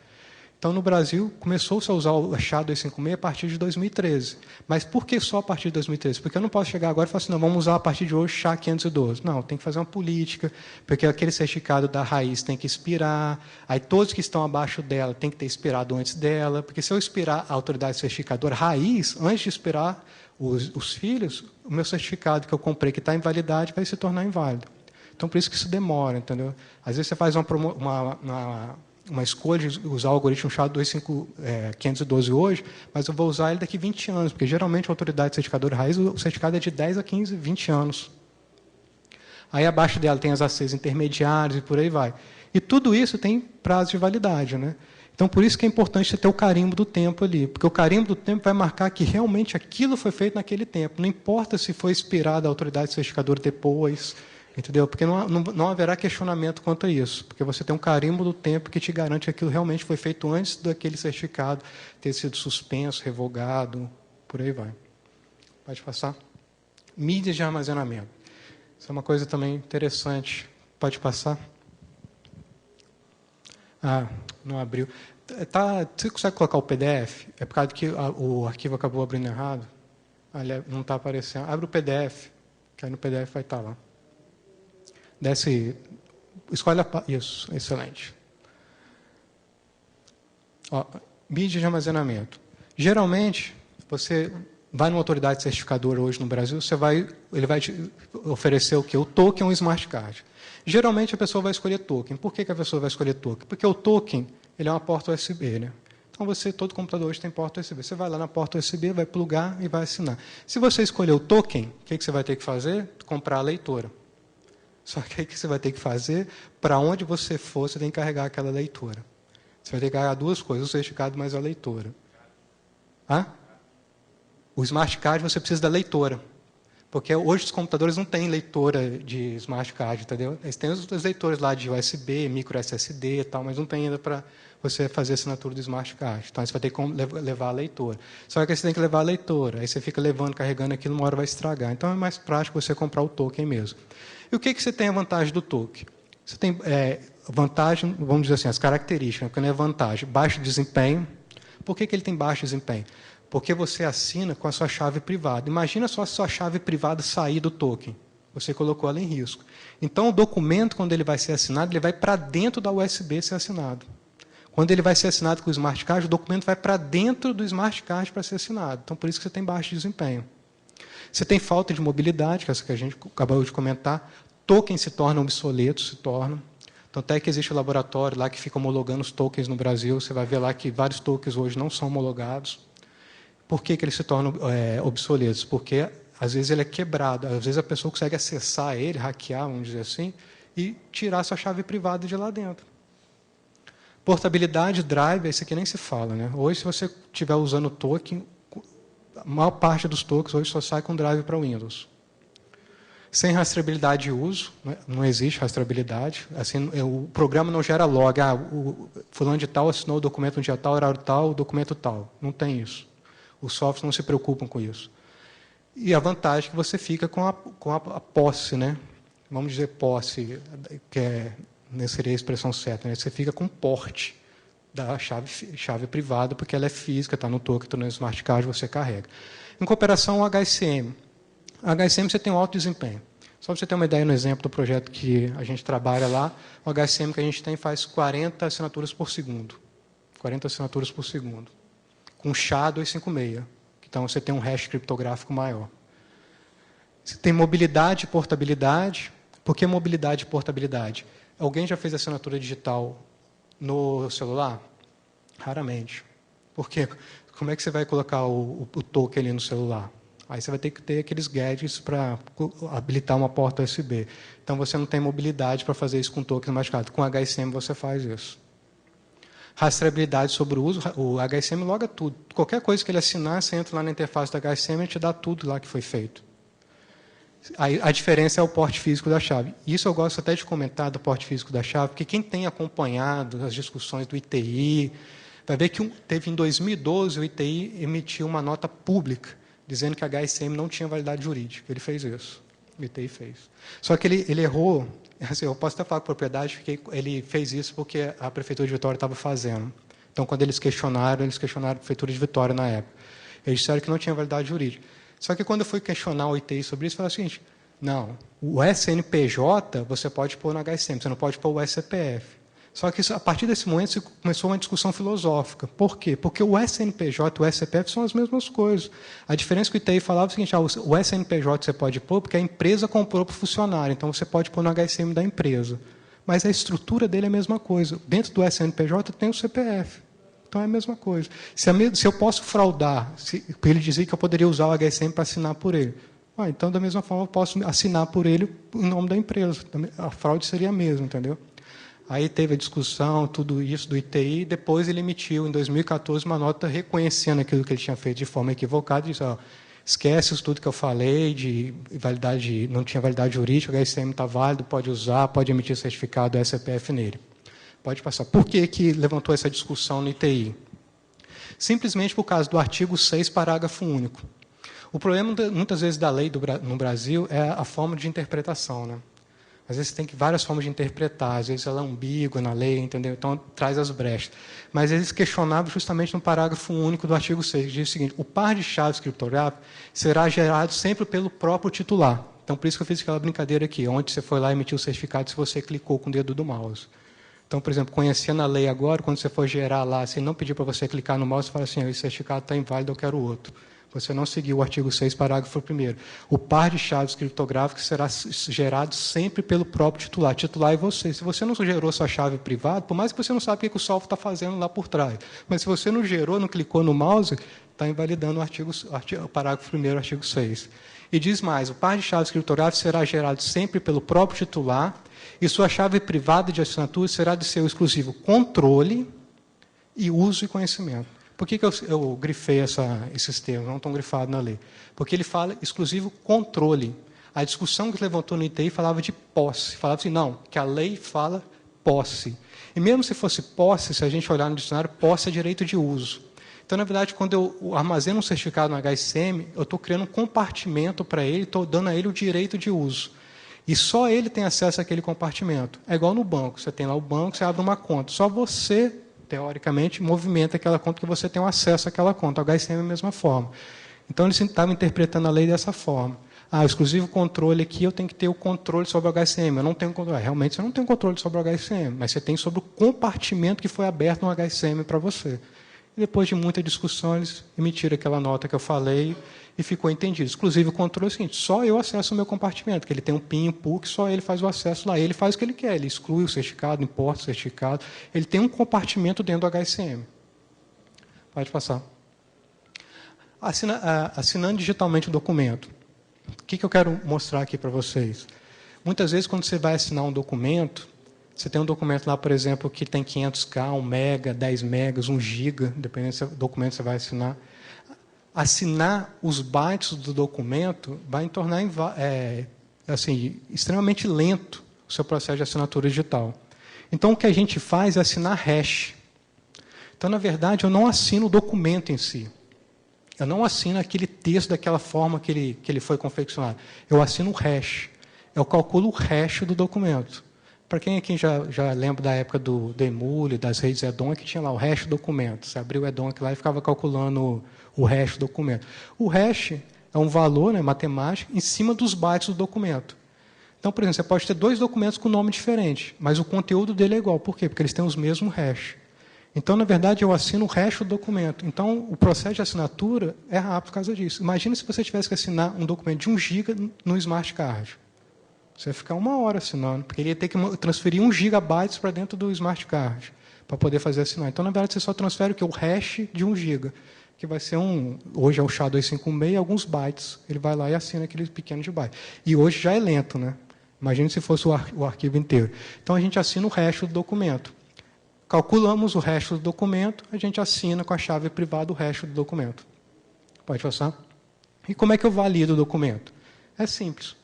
Então, no Brasil, começou-se a usar o SHA-256 a partir de 2013. Mas por que só a partir de 2013? Porque eu não posso chegar agora e falar assim, não, vamos usar a partir de hoje o SHA-512. Não, tem que fazer uma política, porque aquele certificado da raiz tem que expirar, aí todos que estão abaixo dela têm que ter expirado antes dela, porque se eu expirar a autoridade certificadora raiz, antes de expirar os filhos, o meu certificado que eu comprei, que está em validade, vai se tornar inválido. Então, por isso que isso demora, entendeu? Às vezes você faz uma escolha de usar o algoritmo SHA-512 hoje, mas eu vou usar ele daqui a 20 anos, porque geralmente a autoridade certificadora raiz, o certificado é de 10 a 15, 20 anos. Aí abaixo dela tem as ACs intermediárias e por aí vai. E tudo isso tem prazo de validade, né? Então, por isso que é importante você ter o carimbo do tempo ali, porque o carimbo do tempo vai marcar que realmente aquilo foi feito naquele tempo. Não importa se foi expirada a autoridade certificadora depois, entendeu? Porque não haverá questionamento quanto a isso, porque você tem um carimbo do tempo que te garante que aquilo realmente foi feito antes daquele certificado ter sido suspenso, revogado, por aí vai. Pode passar. Mídias de armazenamento. Isso é uma coisa também interessante. Pode passar. Ah, não abriu. Você consegue colocar o PDF? É por causa que o arquivo acabou abrindo errado? Não está aparecendo. Abre o PDF, que aí no PDF vai estar lá. Desce, escolhe isso, excelente. Ó, mídia de armazenamento. Geralmente, você vai numa autoridade certificadora hoje no Brasil, ele vai te oferecer o quê? O token ou o smart card. Geralmente, a pessoa vai escolher token. Por que a pessoa vai escolher token? Porque o token ele é uma porta USB, né? Então, todo computador hoje tem porta USB. Você vai lá na porta USB, vai plugar e vai assinar. Se você escolher o token, o que você vai ter que fazer? Comprar a leitora. Só que aí o que você vai ter que fazer? Para onde você for, você tem que carregar aquela leitora. Você vai ter que carregar duas coisas, o certificado mais a leitora. Hã? O smart card você precisa da leitora. Porque hoje os computadores não têm leitora de smart card, entendeu? Eles têm os leitores lá de USB, micro SSD e tal, mas não tem ainda para você fazer a assinatura do smart card. Então, você vai ter que levar a leitora. Só que você tem que levar a leitora. Aí você fica levando, carregando aquilo, uma hora vai estragar. Então, é mais prático você comprar o token mesmo. E o que você tem a vantagem do token? Você tem vantagem, vamos dizer assim, as características, porque não é vantagem. Baixo desempenho. Por que ele tem baixo desempenho? Porque você assina com a sua chave privada. Imagina só se a sua chave privada sair do token. Você colocou ela em risco. Então, o documento, quando ele vai ser assinado, ele vai para dentro da USB ser assinado. Quando ele vai ser assinado com o smart card, o documento vai para dentro do smart card para ser assinado. Então, por isso que você tem baixo desempenho. Você tem falta de mobilidade, que é essa que a gente acabou de comentar. Tokens se tornam obsoletos, se tornam. Então, até que existe um laboratório lá que fica homologando os tokens no Brasil. Você vai ver lá que vários tokens hoje não são homologados. Por que eles se tornam obsoletos? Porque, às vezes, ele é quebrado. Às vezes, a pessoa consegue acessar ele, hackear, vamos dizer assim, e tirar sua chave privada de lá dentro. Portabilidade, drive, isso aqui nem se fala, né? Hoje, se você estiver usando token, a maior parte dos tokens hoje só sai com drive para Windows. Sem rastreabilidade de uso, né? Não existe rastreabilidade. Assim, o programa não gera log. O fulano de tal assinou o documento no dia tal, horário tal, o documento tal. Não tem isso. Os softwares não se preocupam com isso. E a vantagem é que você fica com a posse, né? Vamos dizer posse, que não seria a expressão certa, né? Você fica com porte da chave privada, porque ela é física, está no token, está no smart card, você carrega. Em cooperação ao HSM. A HSM você tem um alto desempenho. Só para você ter uma ideia no exemplo do projeto que a gente trabalha lá, o HSM que a gente tem faz 40 assinaturas por segundo. 40 assinaturas por segundo. Com SHA-256. Então, você tem um hash criptográfico maior. Você tem mobilidade e portabilidade. Por que mobilidade e portabilidade? Alguém já fez assinatura digital no celular? Raramente. Porque como é que você vai colocar o token ali no celular? Aí você vai ter que ter aqueles gadgets para habilitar uma porta USB. Então, você não tem mobilidade para fazer isso com tokens mastigados. Com HSM, você faz isso. Rastreabilidade sobre o uso, o HSM loga tudo. Qualquer coisa que ele assinar, você entra lá na interface do HSM e te dá tudo lá que foi feito. A diferença é o porte físico da chave. Isso eu gosto até de comentar do porte físico da chave, porque quem tem acompanhado as discussões do ITI, vai ver que teve em 2012 o ITI emitiu uma nota pública dizendo que a HSM não tinha validade jurídica. Ele fez isso. O ITI fez. Só que ele errou. Assim, eu posso até falar com propriedade, porque ele fez isso porque a Prefeitura de Vitória estava fazendo. Então, quando eles questionaram a Prefeitura de Vitória na época. Eles disseram que não tinha validade jurídica. Só que quando eu fui questionar o ITI sobre isso, eu falei o seguinte, não, o SNPJ você pode pôr no HSM, você não pode pôr o SCPF. Só que a partir desse momento começou uma discussão filosófica. Por quê? Porque o SNPJ e o SCPF são as mesmas coisas. A diferença que o ITI falava é o seguinte, o SNPJ você pode pôr porque a empresa comprou para o funcionário, então você pode pôr no HSM da empresa. Mas a estrutura dele é a mesma coisa. Dentro do SNPJ tem o CPF. Então é a mesma coisa. Se eu posso fraudar, ele dizia que eu poderia usar o HSM para assinar por ele. Então, da mesma forma, eu posso assinar por ele em nome da empresa. A fraude seria a mesma, entendeu? Aí teve a discussão, tudo isso do ITI, depois ele emitiu, em 2014, uma nota reconhecendo aquilo que ele tinha feito de forma equivocada, e disse, esquece isso tudo que eu falei, de validade, não tinha validade jurídica, o HSM está válido, pode usar, pode emitir certificado SCPF nele. Pode passar. Por que levantou essa discussão no ITI? Simplesmente por causa do artigo 6, parágrafo único. O problema, muitas vezes, da lei no Brasil é a forma de interpretação, né? Às vezes tem várias formas de interpretar, às vezes ela é ambígua na lei, entendeu? Então traz as brechas. Mas eles questionavam justamente no parágrafo único do artigo 6, que diz o seguinte, o par de chaves criptográficas será gerado sempre pelo próprio titular. Então, por isso que eu fiz aquela brincadeira aqui, onde você foi lá e emitiu o certificado se você clicou com o dedo do mouse. Então, por exemplo, conhecendo a lei agora, quando você for gerar lá, se ele não pedir para você clicar no mouse, você fala assim, esse certificado está inválido, eu quero outro. Você não seguiu o artigo 6, parágrafo 1º. O par de chaves criptográficas será gerado sempre pelo próprio titular. Titular é você. Se você não gerou sua chave privada, por mais que você não sabe o que o software está fazendo lá por trás, mas se você não gerou, não clicou no mouse, está invalidando o parágrafo 1º, artigo 6. E diz mais, o par de chaves criptográficas será gerado sempre pelo próprio titular e sua chave privada de assinatura será de seu exclusivo controle e uso e conhecimento. Por que eu grifei esses termos, não estão grifados na lei? Porque ele fala exclusivo controle. A discussão que levantou no ITI falava de posse. Falava assim, não, que a lei fala posse. E mesmo se fosse posse, se a gente olhar no dicionário, posse é direito de uso. Então, na verdade, quando eu armazeno um certificado no HSM, eu estou criando um compartimento para ele, estou dando a ele o direito de uso. E só ele tem acesso àquele compartimento. É igual no banco. Você tem lá o banco, você abre uma conta. Só você, teoricamente, movimenta aquela conta que você tem um acesso àquela conta. O HSM é a mesma forma. Então, eles estavam interpretando a lei dessa forma. O exclusivo controle aqui, eu tenho que ter o controle sobre o HSM. Eu não tenho controle. Realmente, você não tem controle sobre o HSM, mas você tem sobre o compartimento que foi aberto no HSM para você. E depois de muita discussão, eles emitiram aquela nota que eu falei e ficou entendido. Exclusivo controle é o seguinte, só eu acesso o meu compartimento, que ele tem um PIN, um PUC, só ele faz o acesso lá. Ele faz o que ele quer, ele exclui o certificado, importa o certificado. Ele tem um compartimento dentro do HSM. Pode passar. Assinando digitalmente o documento. O que eu quero mostrar aqui para vocês? Muitas vezes, quando você vai assinar um documento, você tem um documento lá, por exemplo, que tem 500K, 1 mega, 10 megas, 1 giga, dependendo do documento que você vai assinar. Assinar os bytes do documento vai tornar extremamente lento o seu processo de assinatura digital. Então, o que a gente faz é assinar hash. Então, na verdade, eu não assino o documento em si. Eu não assino aquele texto daquela forma que ele foi confeccionado. Eu assino o hash. Eu calculo o hash do documento. Para quem aqui já lembra da época do Emule, das redes EDONC, que tinha lá o hash do documento. Você abriu o EDONC lá e ficava calculando o hash do documento. O hash é um valor, né, matemático em cima dos bytes do documento. Então, por exemplo, você pode ter 2 documentos com nome diferente, mas o conteúdo dele é igual. Por quê? Porque eles têm os mesmos hash. Então, na verdade, eu assino o hash do documento. Então, o processo de assinatura é rápido por causa disso. Imagina se você tivesse que assinar um documento de 1 GB no Smart Card. Você ia ficar 1 hora assinando, porque ele ia ter que transferir 1 GB para dentro do Smart Card para poder fazer assinar. Então, na verdade, você só transfere o quê? O hash de 1 GB, que vai ser hoje é o SHA-256, alguns bytes. Ele vai lá e assina aquele pequeno de byte. E hoje já é lento, né? Imagine se fosse o arquivo inteiro. Então, a gente assina o hash do documento. Calculamos o hash do documento, a gente assina com a chave privada o hash do documento. Pode passar? E como é que eu valido o documento? É simples.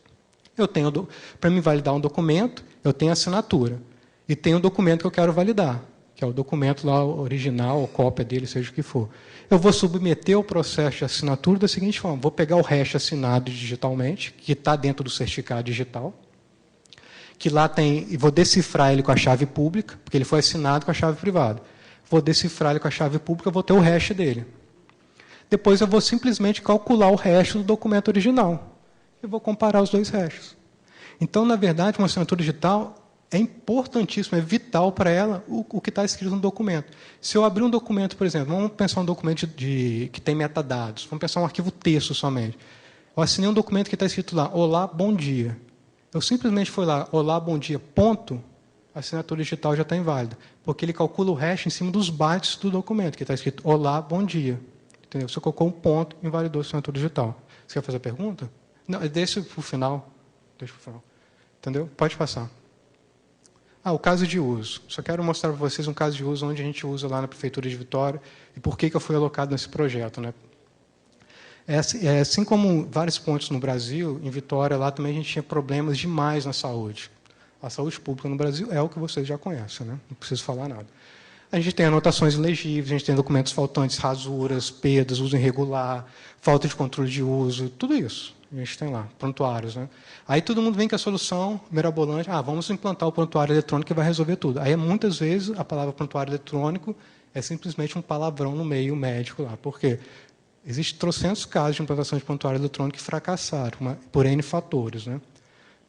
Para me validar um documento, eu tenho a assinatura. E tem o documento que eu quero validar, que é o documento lá original, ou cópia dele, seja o que for. Eu vou submeter o processo de assinatura da seguinte forma. Vou pegar o hash assinado digitalmente, que está dentro do certificado digital, que lá tem, e vou decifrar ele com a chave pública, porque ele foi assinado com a chave privada. Vou decifrar ele com a chave pública, vou ter o hash dele. Depois eu vou simplesmente calcular o hash do documento original. Eu vou comparar os 2 hashes. Então, na verdade, uma assinatura digital é importantíssimo, é vital para ela o que está escrito no documento. Se eu abrir um documento, por exemplo, vamos pensar um documento que tem metadados, vamos pensar um arquivo texto somente. Eu assinei um documento que está escrito lá, olá, bom dia. Eu simplesmente fui lá, olá, bom dia, ponto, a assinatura digital já está inválida, porque ele calcula o hash em cima dos bytes do documento, que está escrito olá, bom dia. Entendeu? Você colocou um ponto, invalidou a assinatura digital. Você quer fazer a pergunta? Não, deixa para o final. Deixa para o final. Entendeu? Pode passar. O caso de uso. Só quero mostrar para vocês um caso de uso onde a gente usa lá na Prefeitura de Vitória e por que eu fui alocado nesse projeto. Né? Assim como vários pontos no Brasil, em Vitória, lá também a gente tinha problemas demais na saúde. A saúde pública no Brasil é o que vocês já conhecem, né? Não preciso falar nada. A gente tem anotações ilegíveis, a gente tem documentos faltantes, rasuras, perdas, uso irregular, falta de controle de uso, tudo isso. A gente tem lá, prontuários. Né? Aí todo mundo vem com a solução mirabolante, vamos implantar o prontuário eletrônico que vai resolver tudo. Aí, muitas vezes, a palavra prontuário eletrônico é simplesmente um palavrão no meio médico lá. Por quê? Existem trocentos casos de implantação de prontuário eletrônico que fracassaram, por N fatores. Né?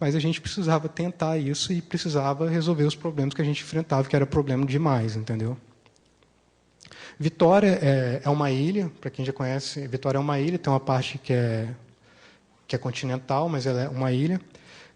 Mas a gente precisava tentar isso e precisava resolver os problemas que a gente enfrentava, que era problema demais, entendeu? Vitória é uma ilha, para quem já conhece, Vitória é uma ilha, tem uma parte que é continental, mas ela é uma ilha.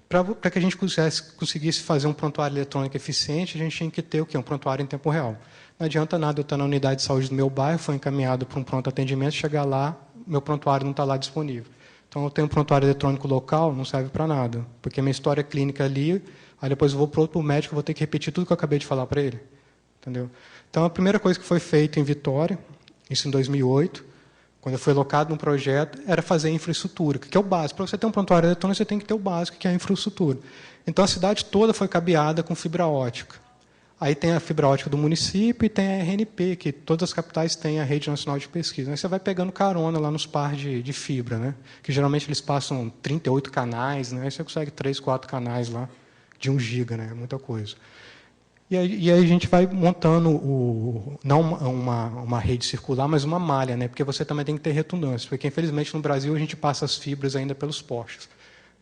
Para que a gente conseguisse fazer um prontuário eletrônico eficiente, a gente tinha que ter o quê? Um prontuário em tempo real. Não adianta nada eu estar na unidade de saúde do meu bairro, foi encaminhado para um pronto atendimento, chegar lá, meu prontuário não está lá disponível. Então, eu tenho um prontuário eletrônico local, não serve para nada, porque a minha história clínica ali, aí depois eu vou para outro médico, vou ter que repetir tudo que eu acabei de falar para ele. Entendeu? Então, a primeira coisa que foi feita em Vitória, isso em 2008, quando eu fui alocado no projeto, era fazer a infraestrutura, que é o básico. Para você ter um prontuário eletrônico, você tem que ter o básico, que é a infraestrutura. Então, a cidade toda foi cabeada com fibra ótica. Aí tem a fibra ótica do município e tem a RNP, que todas as capitais têm a Rede Nacional de Pesquisa. Aí você vai pegando carona lá nos par de fibra, né? Que geralmente eles passam 38 canais, né? Aí você consegue 3, 4 canais lá de 1 giga, né? Muita coisa. E aí a gente vai montando, não uma rede circular, mas uma malha, né? Porque você também tem que ter redundância. Porque, infelizmente, no Brasil, a gente passa as fibras ainda pelos postes.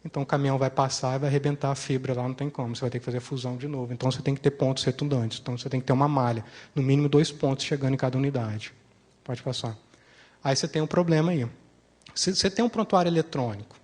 Então, o caminhão vai passar e vai arrebentar a fibra lá, não tem como. Você vai ter que fazer a fusão de novo. Então, você tem que ter pontos redundantes. Então, você tem que ter uma malha. No mínimo, 2 pontos chegando em cada unidade. Pode passar. Aí você tem um problema aí. Se você tem um prontuário eletrônico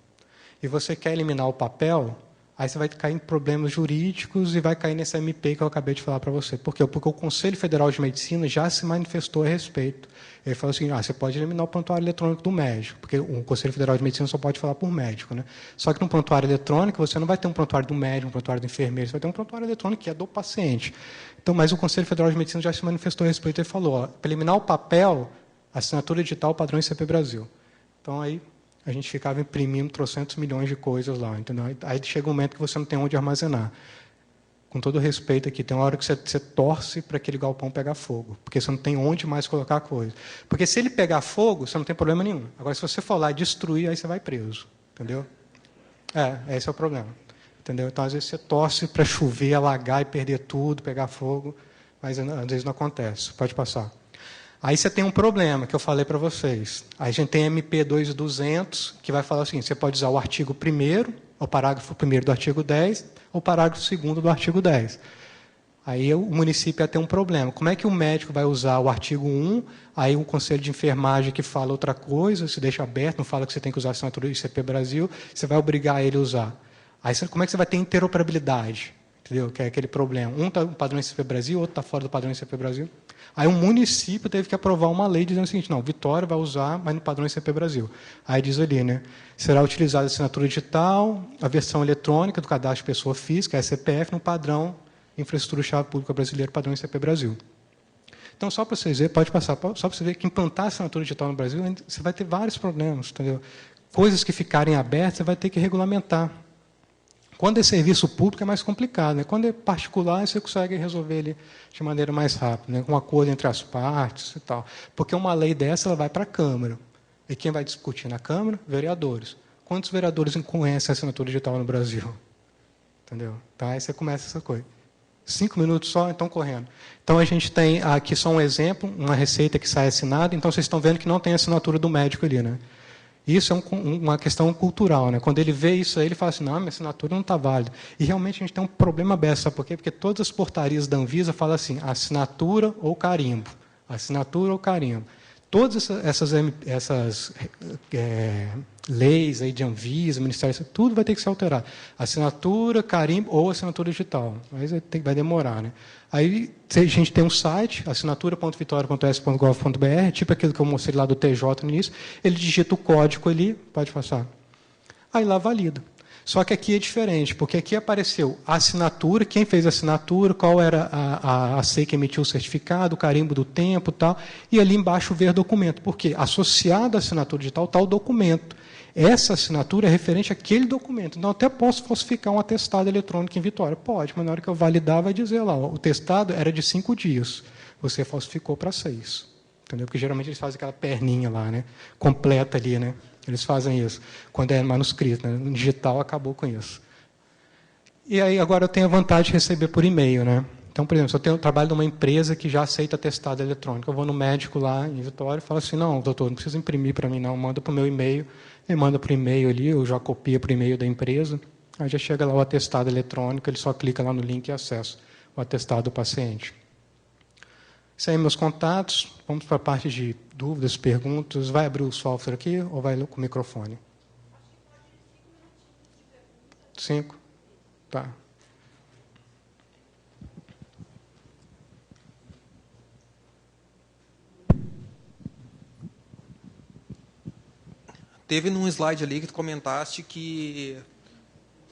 e você quer eliminar o papel, aí você vai cair em problemas jurídicos e vai cair nesse MP que eu acabei de falar para você. Por quê? Porque o Conselho Federal de Medicina já se manifestou a respeito. Ele falou assim, você pode eliminar o prontuário eletrônico do médico, porque o Conselho Federal de Medicina só pode falar por médico. Né? Só que no prontuário eletrônico, você não vai ter um prontuário do médico, um prontuário do enfermeiro, você vai ter um prontuário eletrônico que é do paciente. Então, mas o Conselho Federal de Medicina já se manifestou a respeito e falou, para eliminar o papel, assinatura digital padrão ICP Brasil. Então, aí a gente ficava imprimindo trocentos milhões de coisas lá. Entendeu? Aí chega um momento que você não tem onde armazenar. Com todo respeito aqui, tem uma hora que você torce para aquele galpão pegar fogo, porque você não tem onde mais colocar coisa. Porque se ele pegar fogo, você não tem problema nenhum. Agora, se você for lá e destruir, aí você vai preso. Entendeu? Esse é o problema. Entendeu? Então, às vezes, você torce para chover, alagar e perder tudo, pegar fogo, mas às vezes não acontece. Pode passar. Aí você tem um problema, que eu falei para vocês. Aí a gente tem MP 2200, que vai falar o seguinte, você pode usar o artigo 1º, o parágrafo 1º do artigo 10, ou o parágrafo 2º do artigo 10. Aí o município ia ter um problema. Como é que o médico vai usar o artigo 1, aí o conselho de enfermagem que fala outra coisa, se deixa aberto, não fala que você tem que usar a assinatura do ICP Brasil, você vai obrigar ele a usar. Aí como é que você vai ter interoperabilidade? Entendeu? Que é aquele problema. Um está no padrão ICP Brasil, outro está fora do padrão ICP Brasil. Aí um município teve que aprovar uma lei dizendo o seguinte, não, Vitória vai usar, mas no padrão ICP Brasil. Aí diz ali, né? Será utilizada a assinatura digital, a versão eletrônica do cadastro de pessoa física, a CPF, no padrão Infraestrutura-Chave Pública Brasileira, padrão ICP Brasil. Então, só para vocês verem, pode passar, só para você ver que implantar a assinatura digital no Brasil, você vai ter vários problemas, entendeu? Coisas que ficarem abertas, você vai ter que regulamentar. Quando é serviço público, é mais complicado. Né? Quando é particular, você consegue resolver ele de maneira mais rápida, né? Com um acordo entre as partes e tal. Porque uma lei dessa ela vai para a Câmara. E quem vai discutir na Câmara? Vereadores. Quantos vereadores conhecem a assinatura digital no Brasil? Entendeu? Tá? Aí você começa essa coisa. 5 minutos só, então correndo. Então, a gente tem aqui só um exemplo, uma receita que sai assinada. Então, vocês estão vendo que não tem assinatura do médico ali, né? Isso é uma questão cultural, né? Quando ele vê isso aí, ele fala assim, não, minha assinatura não está válida. E realmente a gente tem um problema aberto, sabe por quê? Porque todas as portarias da Anvisa falam assim, assinatura ou carimbo. Assinatura ou carimbo. Todas essas leis aí de Anvisa, Ministério, tudo vai ter que ser alterado. Assinatura, carimbo ou assinatura digital. Mas vai demorar, né? Aí a gente tem um site, assinatura.vitoria.s.gov.br, tipo aquilo que eu mostrei lá do TJ no início, ele digita o código ali, pode passar. Aí lá valida. Só que aqui é diferente, porque aqui apareceu a assinatura, quem fez a assinatura, qual era a SEI que emitiu o certificado, o carimbo do tempo e tal, e ali embaixo ver documento. Por quê? Associado à assinatura digital está o documento. Essa assinatura é referente àquele documento. Então, eu até posso falsificar um atestado eletrônico em Vitória. Pode, mas na hora que eu validar, vai dizer lá, ó, o testado era de 5 dias. Você falsificou para 6. Entendeu? Porque geralmente eles fazem aquela perninha lá, né? Completa ali, né? Eles fazem isso. Quando é manuscrito, né? No digital acabou com isso. E aí agora eu tenho a vantagem de receber por e-mail, né? Então, por exemplo, se eu trabalho numa empresa que já aceita atestado eletrônico, eu vou no médico lá em Vitória e falo assim, não, doutor, não precisa imprimir para mim não, manda para o meu e-mail. Ele manda para o e-mail ali, eu já copio para o e-mail da empresa, aí já chega lá o atestado eletrônico, ele só clica lá no link e acessa o atestado do paciente. Isso aí, meus contatos. Vamos para a parte de dúvidas, perguntas. Vai abrir o software aqui ou vai com o microfone? 5? Tá. Teve num slide ali que tu comentaste que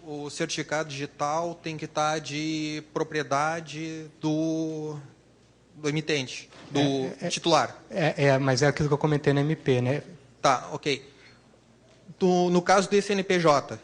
o certificado digital tem que estar de propriedade do emitente, do titular. Mas é aquilo que eu comentei na MP, né? Tá, ok. No caso do CNPJ,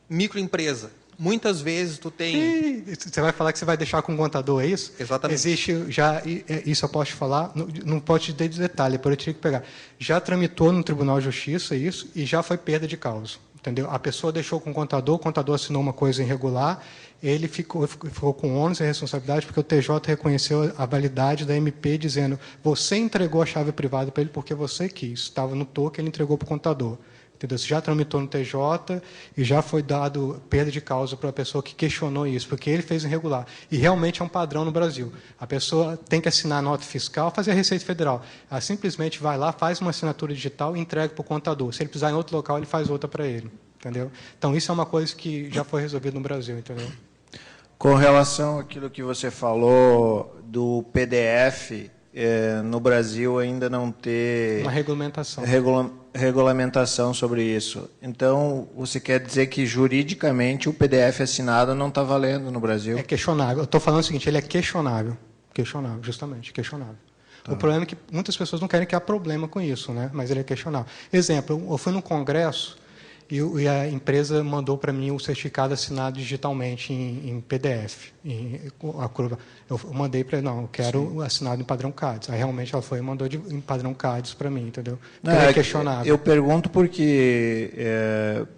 microempresa, muitas vezes tu tem... Você vai falar que você vai deixar com o contador, é isso? Exatamente. Existe já, isso eu posso te falar, não posso te dar detalhe, por eu tive que pegar. Já tramitou no Tribunal de Justiça isso e já foi perda de causa. Entendeu? A pessoa deixou com o contador assinou uma coisa irregular, ele ficou com ônus e responsabilidade, porque o TJ reconheceu a validade da MP, dizendo você entregou a chave privada para ele porque você quis. Estava no toque, ele entregou para o contador. Entendeu? Você já tramitou no TJ e já foi dado perda de causa para a pessoa que questionou isso, porque ele fez irregular. E realmente é um padrão no Brasil. A pessoa tem que assinar a nota fiscal, fazer a Receita Federal. Ela simplesmente vai lá, faz uma assinatura digital e entrega para o contador. Se ele precisar em outro local, ele faz outra para ele. Entendeu? Então, isso é uma coisa que já foi resolvida no Brasil. Entendeu? Com relação àquilo que você falou do PDF, no Brasil ainda não ter... Uma regulamentação. Regulamentação sobre isso. Então, você quer dizer que, juridicamente, o PDF assinado não está valendo no Brasil? É questionável. Eu estou falando o seguinte, ele é questionável. Questionável, justamente, questionável. Tá. O problema é que muitas pessoas não querem que há problema com isso, né? Mas ele é questionável. Exemplo, eu fui num congresso e a empresa mandou para mim o certificado assinado digitalmente em PDF. Eu mandei para ela, não, eu quero assinado em padrão CADES. Aí realmente ela foi e mandou em padrão CADES para mim, entendeu? É questionável. Eu pergunto porque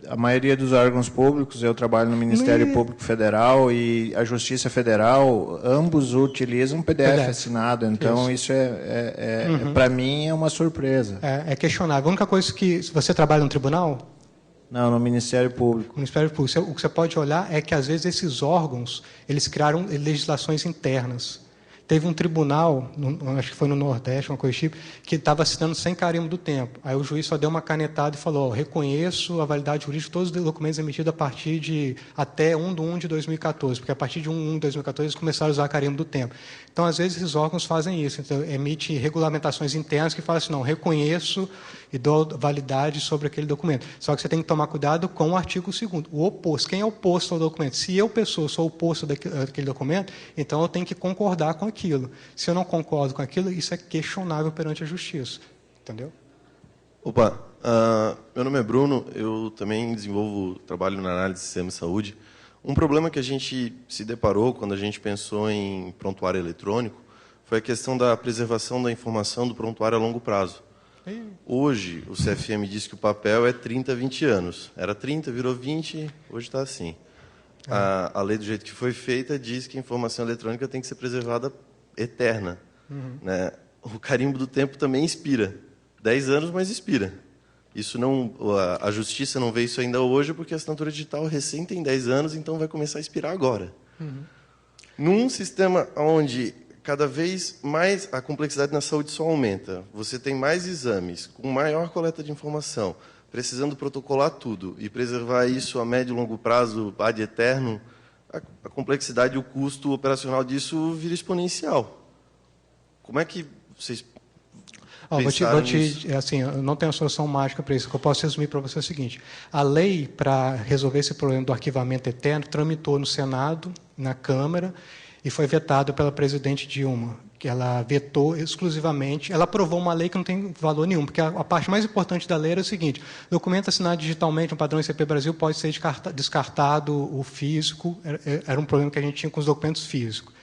a maioria dos órgãos públicos, eu trabalho no Ministério Público Federal e a Justiça Federal, ambos utilizam PDF assinado, então isso para mim é uma surpresa. É questionável. A única coisa que, se você trabalha no tribunal... Não, no Ministério Público. No Ministério Público. O que você pode olhar é que, às vezes, esses órgãos, eles criaram legislações internas. Teve um tribunal, acho que foi no Nordeste, uma coisa tipo, que estava assinando sem carimbo do tempo. Aí o juiz só deu uma canetada e falou, reconheço a validade jurídica de todos os documentos emitidos a partir de até 1/1/2014, porque a partir de 1/1/2014 eles começaram a usar carimbo do tempo. Então, às vezes, esses órgãos fazem isso. Então, emite regulamentações internas que falam assim, não, reconheço e dou validade sobre aquele documento. Só que você tem que tomar cuidado com o artigo 2º, o oposto. Quem é oposto ao documento? Se eu, pessoa, sou oposto daquele documento, então eu tenho que concordar com aquilo. Se eu não concordo com aquilo, isso é questionável perante a justiça. Entendeu? Opa, meu nome é Bruno, eu também trabalho na análise de sistema de saúde. Um problema que a gente se deparou quando a gente pensou em prontuário eletrônico foi a questão da preservação da informação do prontuário a longo prazo. Hoje, o CFM diz que o papel é 30, 20 anos. Era 30, virou 20, hoje está assim. A lei, do jeito que foi feita, diz que a informação eletrônica tem que ser preservada eterna. Né? O carimbo do tempo também expira. 10 anos, mas expira. Isso não, a Justiça não vê isso ainda hoje, porque a assinatura digital recém tem 10 anos, então vai começar a expirar agora. Num sistema onde cada vez mais a complexidade na saúde só aumenta, você tem mais exames, com maior coleta de informação, precisando protocolar tudo e preservar isso a médio e longo prazo, ad eterno, a complexidade e o custo operacional disso vira exponencial. Como é que vocês pensaram nisso? Assim, eu não tenho uma solução mágica para isso. O que eu posso resumir para você é o seguinte. A lei, para resolver esse problema do arquivamento eterno, tramitou no Senado, na Câmara, e foi vetada pela presidente Dilma, que ela vetou exclusivamente. Ela aprovou uma lei que não tem valor nenhum, porque a parte mais importante da lei era o seguinte: documento assinado digitalmente, um padrão ICP Brasil, pode ser descartado o físico. Era um problema que a gente tinha com os documentos físicos.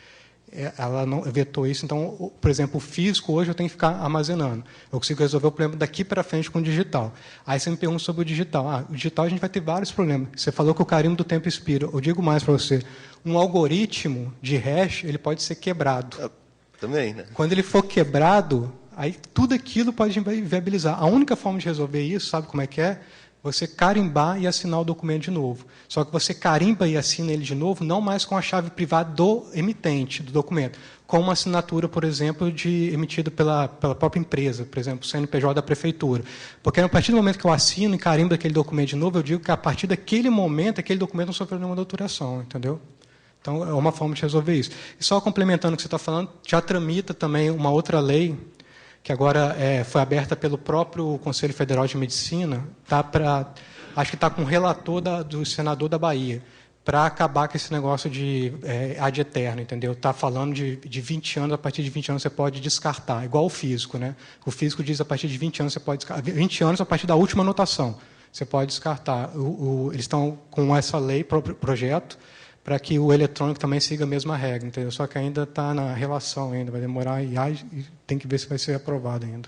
Ela não vetou isso. Então, por exemplo, o físico hoje eu tenho que ficar armazenando. Eu consigo resolver o problema daqui para frente com o digital. Aí você me pergunta sobre o digital. O digital a gente vai ter vários problemas. Você falou que o carimbo do tempo expira. Eu digo mais para você. Um algoritmo de hash, ele pode ser quebrado. Também, né? Quando ele for quebrado, aí tudo aquilo pode viabilizar. A única forma de resolver isso, sabe como é que é? Você carimbar e assinar o documento de novo. Só que você carimba e assina ele de novo, não mais com a chave privada do emitente do documento, com uma assinatura, por exemplo, emitida pela própria empresa, por exemplo, o CNPJ da prefeitura. Porque a partir do momento que eu assino e carimbo aquele documento de novo, eu digo que a partir daquele momento, aquele documento não sofreu nenhuma adulteração, entendeu? Então, é uma forma de resolver isso. E só complementando o que você está falando, já tramita também uma outra lei, que agora foi aberta pelo próprio Conselho Federal de Medicina, acho que está com o relator do senador da Bahia, para acabar com esse negócio de ad eterno, entendeu? Está falando de 20 anos, a partir de 20 anos você pode descartar, igual o físico, né? O físico diz a partir de 20 anos você pode descartar, 20 anos a partir da última anotação, você pode descartar. Eles estão com essa lei, projeto, para que o eletrônico também siga a mesma regra, entendeu? Só que ainda está na relação, ainda vai demorar e tem que ver se vai ser aprovado ainda.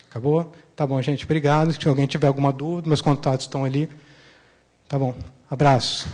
Acabou? Tá bom, gente. Obrigado. Se alguém tiver alguma dúvida, meus contatos estão ali. Tá bom. Abraço.